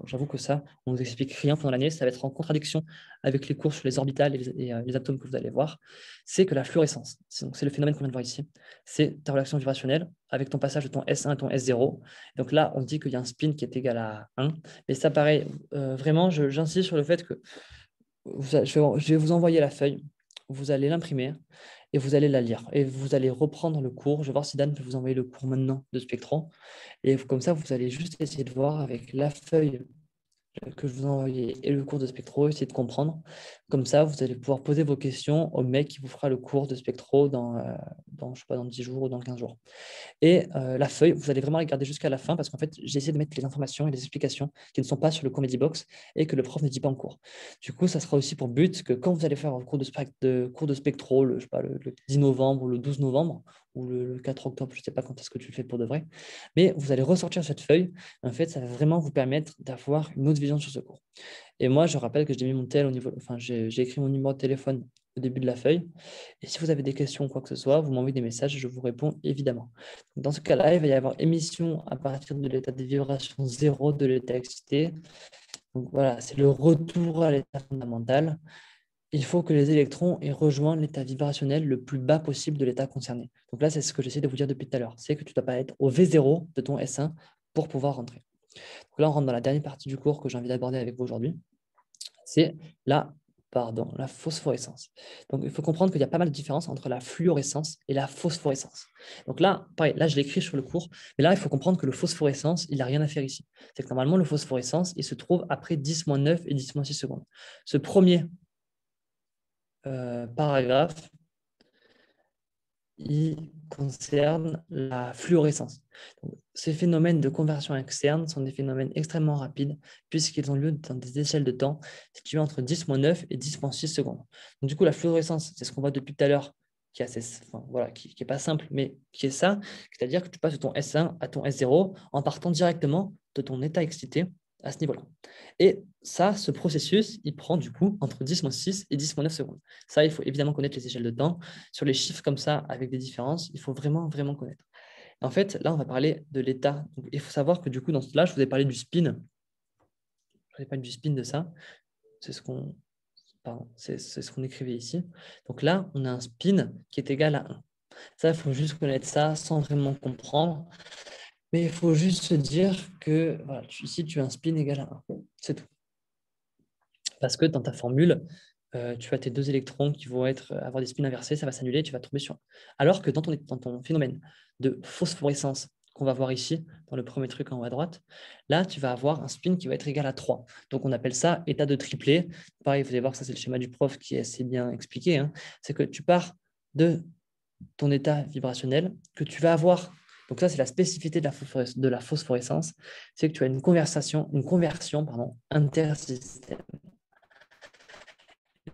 J'avoue que ça, on ne vous explique rien pendant l'année. Ça va être en contradiction avec les cours sur les orbitales et les atomes que vous allez voir. C'est que la fluorescence, c'est le phénomène qu'on vient de voir ici, c'est ta relation vibrationnelle avec ton passage de ton S1 à ton S0. Donc là, on dit qu'il y a un spin qui est égal à 1. Mais ça, pareil, vraiment, j'insiste sur le fait que je vais vous envoyer la feuille, vous allez l'imprimer et vous allez la lire. Et vous allez reprendre le cours. Je vais voir si Dan peut vous envoyer le cours maintenant de Spectron. Et comme ça, vous allez juste essayer de voir avec la feuille que je vous ai envoyée et le cours de Spectro, essayer de comprendre. Comme ça, vous allez pouvoir poser vos questions au mec qui vous fera le cours de Spectro je sais pas, dans 10 jours ou dans 15 jours. Et la feuille, vous allez vraiment la garder jusqu'à la fin parce qu'en fait, j'ai essayé de mettre les informations et les explications qui ne sont pas sur le Comedy Box et que le prof ne dit pas en cours. Du coup, ça sera aussi pour but que quand vous allez faire un cours de spectro, je sais pas, le 10 novembre ou le 12 novembre ou le 4 octobre, je ne sais pas quand est-ce que tu le fais pour de vrai, mais vous allez ressortir cette feuille. En fait, ça va vraiment vous permettre d'avoir une autre vision sur ce cours. Et moi, je rappelle que j'ai mis mon tel au niveau, enfin, j'ai écrit mon numéro de téléphone au début de la feuille. Et si vous avez des questions ou quoi que ce soit, vous m'envoyez des messages et je vous réponds évidemment. Donc, dans ce cas-là, il va y avoir émission à partir de l'état de vibration 0 de l'état excité. Donc voilà, c'est le retour à l'état fondamental. Il faut que les électrons aient rejoint l'état vibrationnel le plus bas possible de l'état concerné. Donc là, c'est ce que j'essaie de vous dire depuis tout à l'heure. C'est que tu ne dois pas être au V0 de ton S1 pour pouvoir rentrer. Donc là, on rentre dans la dernière partie du cours que j'ai envie d'aborder avec vous aujourd'hui. C'est la phosphorescence. Donc, il faut comprendre qu'il y a pas mal de différences entre la fluorescence et la phosphorescence. Donc là, pareil, là, je l'écris sur le cours, mais là, il faut comprendre que le phosphorescence, il n'a rien à faire ici. C'est que normalement, le phosphorescence, il se trouve après 10-9 et 10-6 secondes. Ce premier paragraphe, il concerne la fluorescence. Donc, ces phénomènes de conversion externe sont des phénomènes extrêmement rapides puisqu'ils ont lieu dans des échelles de temps situées entre 10-9 et 10-6 secondes. Donc, du coup, la fluorescence, c'est ce qu'on voit depuis tout à l'heure, qui est pas simple, mais qui est ça, c'est-à-dire que tu passes de ton S1 à ton S0 en partant directement de ton état excité à ce niveau-là. Et ça, ce processus, il prend du coup entre 10-6 et 10-9 secondes. Ça, il faut évidemment connaître les échelles de temps. Sur les chiffres comme ça, avec des différences, il faut vraiment, vraiment connaître. En fait, là, on va parler de l'état. Donc, il faut savoir que du coup, dans cela, je vous ai parlé du spin. Je vous ai parlé du spin de ça. C'est ce qu'on écrivait ici. Donc là, on a un spin qui est égal à 1. Ça, il faut juste connaître ça sans vraiment comprendre. Mais il faut juste se dire que voilà, ici, tu as un spin égal à 1. C'est tout. Parce que dans ta formule, tu as tes deux électrons qui vont avoir des spins inversés, ça va s'annuler et tu vas tomber sur 1. Alors que dans ton phénomène de phosphorescence qu'on va voir ici, dans le premier truc en haut à droite, là, tu vas avoir un spin qui va être égal à 3. Donc, on appelle ça état de triplet. Pareil, vous allez voir, ça, c'est le schéma du prof qui est assez bien expliqué. Hein. C'est que tu pars de ton état vibrationnel que tu vas avoir. Donc, ça, c'est la spécificité de la phosphorescence. C'est que tu as une conversion intersystème.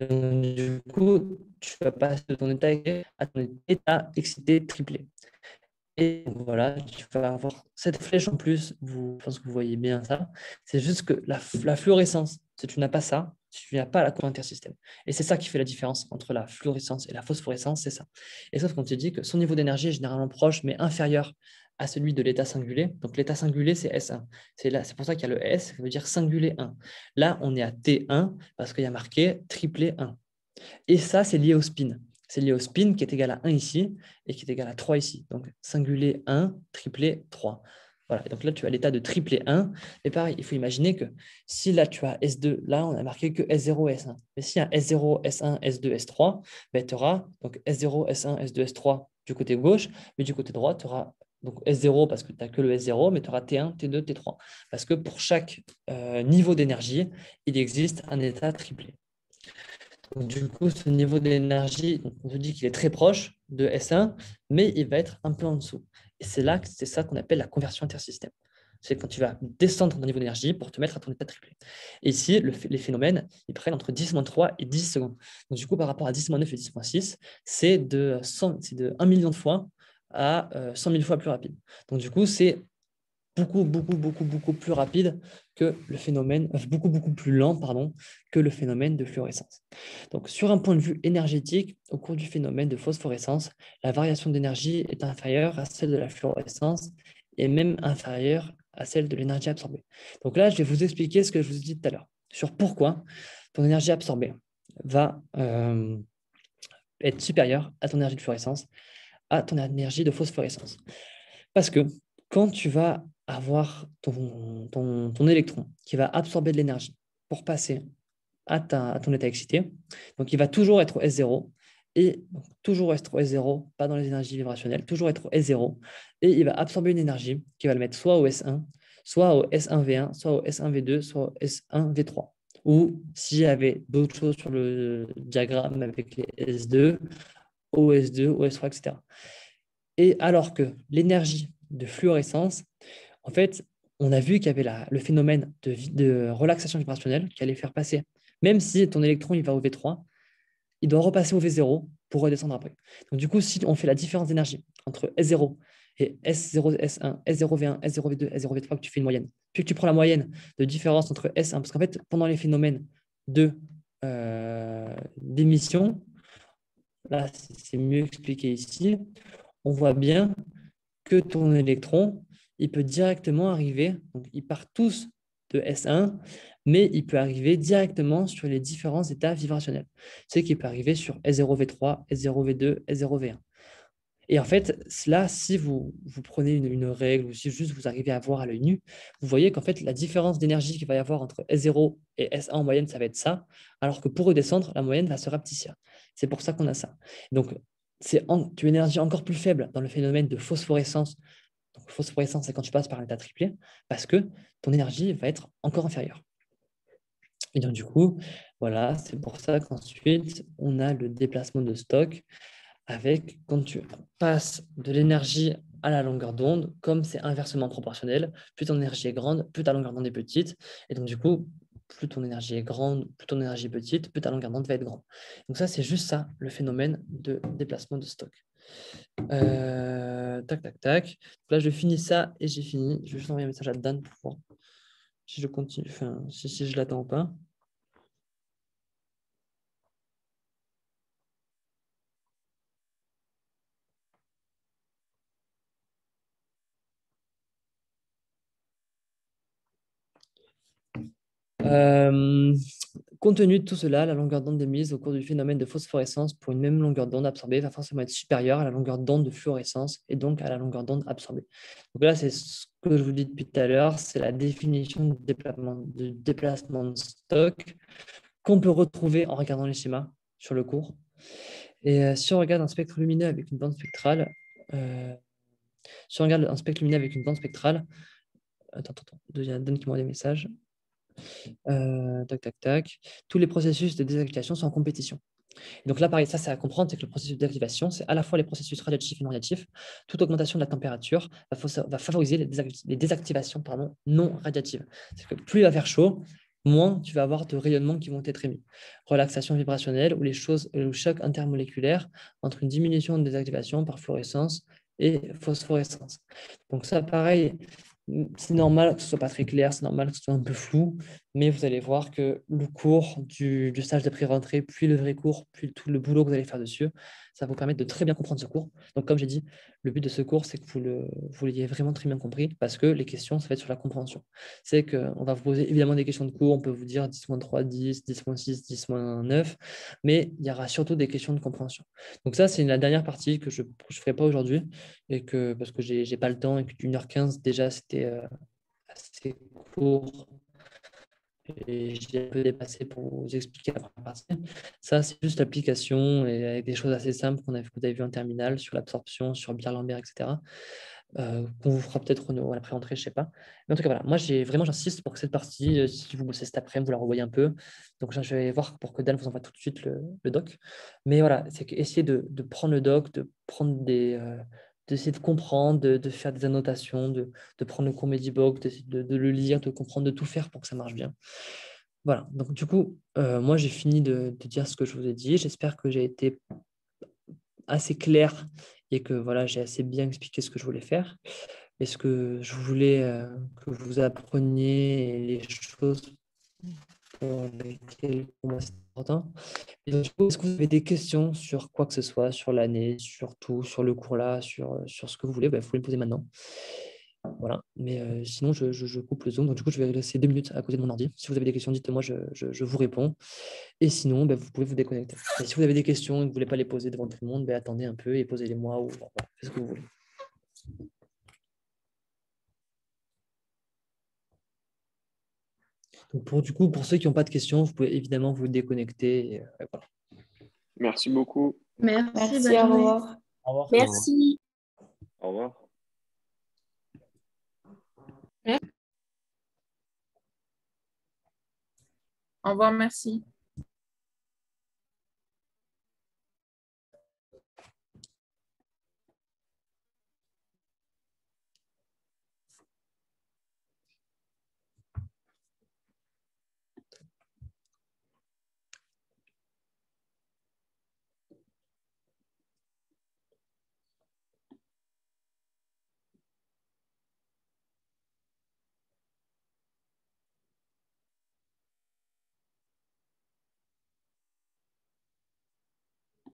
Du coup, tu vas passer de ton état excité à ton état excité triplé. Et voilà, tu vas avoir cette flèche en plus, je pense que vous voyez bien ça. C'est juste que la fluorescence, si tu n'as pas ça, si tu n'as pas la courbe intersystème. Et c'est ça qui fait la différence entre la fluorescence et la phosphorescence, c'est ça. Et sauf qu'on te dit que son niveau d'énergie est généralement proche, mais inférieur à celui de l'état singulier. Donc l'état singulier, c'est S1. C'est pour ça qu'il y a le S, ça veut dire singulier 1. Là, on est à T1 parce qu'il y a marqué triplet 1. Et ça, c'est lié au spin. C'est lié au spin qui est égal à 1 ici et qui est égal à 3 ici. Donc, singulier 1, triplet 3. Voilà. Et donc là, tu as l'état de triplet 1. Et pareil, il faut imaginer que si là, tu as S2, là, on a marqué que S0 et S1. Mais s'il y a S0, S1, S2, S3, ben, tu auras donc S0, S1, S2, S3 du côté gauche, mais du côté droit, tu auras donc S0 parce que tu n'as que le S0, mais tu auras T1, T2, T3. Parce que pour chaque niveau d'énergie, il existe un état triplé. Donc, du coup, ce niveau d'énergie, on se dit qu'il est très proche de S1, mais il va être un peu en dessous. Et c'est ça qu'on appelle la conversion intersystème. C'est quand tu vas descendre ton niveau d'énergie pour te mettre à ton état triplé. Et ici, les phénomènes, ils prennent entre 10-3 et 10 secondes. Donc, du coup, par rapport à 10-9 et 10-6, c'est de 1 million de fois à 100 000 fois plus rapide. Donc, du coup, c'est beaucoup plus rapide que le phénomène, beaucoup plus lent, pardon, que le phénomène de fluorescence. Donc, sur un point de vue énergétique, au cours du phénomène de phosphorescence, la variation d'énergie est inférieure à celle de la fluorescence et même inférieure à celle de l'énergie absorbée. Donc là, je vais vous expliquer ce que je vous ai dit tout à l'heure sur pourquoi ton énergie absorbée va être supérieure à ton énergie de fluorescence, à ton énergie de phosphorescence. Parce que quand tu vas avoir ton électron qui va absorber de l'énergie pour passer à ton état excité, donc il va toujours être au S0, et donc, toujours être au S0, pas dans les énergies vibrationnelles, toujours être au S0, et il va absorber une énergie qui va le mettre soit au S1, soit au S1V1, soit au S1V2, soit au S1V3. Ou s'il y avait d'autres choses sur le diagramme avec les S2, OS2, OS3, etc. Et alors que l'énergie de fluorescence, en fait, on a vu qu'il y avait le phénomène de relaxation vibrationnelle qui allait faire passer, même si ton électron il va au V3, il doit repasser au V0 pour redescendre après. Donc du coup, si on fait la différence d'énergie entre S0 et S0, S1, S0V1, S0V2, S0V3, que tu fais une moyenne, puis que tu prends la moyenne de différence entre S1, parce qu'en fait, pendant les phénomènes d'émission, là, c'est mieux expliqué ici, on voit bien que ton électron, il peut directement arriver, donc ils partent tous de S1, mais il peut arriver directement sur les différents états vibrationnels. C'est qu'il peut arriver sur S0V3, S0V2, S0V1. Et en fait, là, si vous prenez une règle ou si juste vous arrivez à voir à l'œil nu, vous voyez qu'en fait, la différence d'énergie qu'il va y avoir entre S0 et S1 en moyenne, ça va être ça, alors que pour redescendre, la moyenne va se rapetisser. C'est pour ça qu'on a ça. Donc, tu as une énergie encore plus faible dans le phénomène de phosphorescence. Donc, phosphorescence, c'est quand tu passes par un état triplé, parce que ton énergie va être encore inférieure. Et donc, du coup, voilà, c'est pour ça qu'ensuite, on a le déplacement de Stokes avec, quand tu passes de l'énergie à la longueur d'onde, comme c'est inversement proportionnel, plus ton énergie est grande, plus ta longueur d'onde est petite. Et donc, du coup, plus ton énergie est grande, plus ton énergie est petite, plus ta longueur d'onde va être grande. Donc ça, c'est juste ça, le phénomène de déplacement de Stokes. Tac, tac, tac. Là, je finis ça et j'ai fini. Je vais juste envoyer un message à Dan pour voir si je continue, enfin, si je l'attends ou pas. Compte tenu de tout cela, la longueur d'onde émise au cours du phénomène de phosphorescence pour une même longueur d'onde absorbée va forcément être supérieure à la longueur d'onde de fluorescence et donc à la longueur d'onde absorbée. Donc là, c'est ce que je vous dis depuis tout à l'heure, c'est la définition de déplacement de Stokes qu'on peut retrouver en regardant les schémas sur le cours. Et si on regarde un spectre lumineux avec une bande spectrale, si on regarde un spectre lumineux avec une bande spectrale, attends, il y a Dan qui m'envoie des messages. Tac, tac, tac. Tous les processus de désactivation sont en compétition. Et donc là, pareil, ça, c'est à comprendre, c'est que le processus de désactivation, c'est à la fois les processus radiatifs et non radiatifs. Toute augmentation de la température va favoriser les désactivations non radiatives. C'est que plus il va faire chaud, moins tu vas avoir de rayonnements qui vont être émis. Relaxation vibrationnelle ou le choc intermoléculaire entre une diminution de désactivation par fluorescence et phosphorescence. Donc ça, pareil, c'est normal que ce ne soit pas très clair, c'est normal que ce soit un peu flou, mais vous allez voir que le cours du stage de pré-rentrée, puis le vrai cours, puis tout le boulot que vous allez faire dessus, ça va vous permettre de très bien comprendre ce cours. Donc, comme j'ai dit, le but de ce cours, c'est que vous l'ayez vraiment très bien compris, parce que les questions, ça va être sur la compréhension. C'est qu'on va vous poser évidemment des questions de cours, on peut vous dire 10-3, 10, 10-6, 10-9, mais il y aura surtout des questions de compréhension. Donc ça, c'est la dernière partie que je ne ferai pas aujourd'hui, et parce que je n'ai pas le temps, et que 1h15, déjà, c'était assez court. Et j'ai un peu dépassé pour vous expliquer la première partie. Ça, c'est juste l'application et avec des choses assez simples que vous avez vu en terminale sur l'absorption, sur Beer-Lambert, etc. Qu'on vous fera peut-être à la pré-entrée, je ne sais pas. Mais en tout cas, voilà, moi, j'insiste pour que cette partie, si vous bossez cet après-midi, vous la revoyez un peu. Donc, je vais voir pour que Dan vous envoie tout de suite le doc. Mais voilà, c'est essayer de prendre le doc, de prendre d'essayer de comprendre, de faire des annotations, de prendre le cours Medibook, de le lire, de comprendre, de tout faire pour que ça marche bien. Voilà, donc du coup, moi j'ai fini de dire ce que je vous ai dit. J'espère que j'ai été assez clair et que voilà, j'ai assez bien expliqué ce que je voulais faire. Est-ce que je voulais que vous appreniez les choses pour lesquelles pour moi c'est important. Et donc, du coup, est-ce que vous avez des questions sur quoi que ce soit, sur l'année, sur tout, sur le cours là, sur ce que vous voulez, vous pouvez me poser maintenant. Voilà. Mais sinon, je coupe le Zoom. Donc, du coup, je vais laisser 2 minutes à côté de mon ordi. Si vous avez des questions, dites-moi, je vous réponds. Et sinon, vous pouvez vous déconnecter. Et si vous avez des questions et que vous ne voulez pas les poser devant tout le monde, attendez un peu et posez-les moi ou voilà, faites ce que vous voulez. Donc, pour ceux qui n'ont pas de questions, vous pouvez évidemment vous déconnecter. Et voilà. Merci beaucoup. Merci, Merci, bonne au journée. revoir. Au revoir. Merci. Au revoir. Au revoir, merci.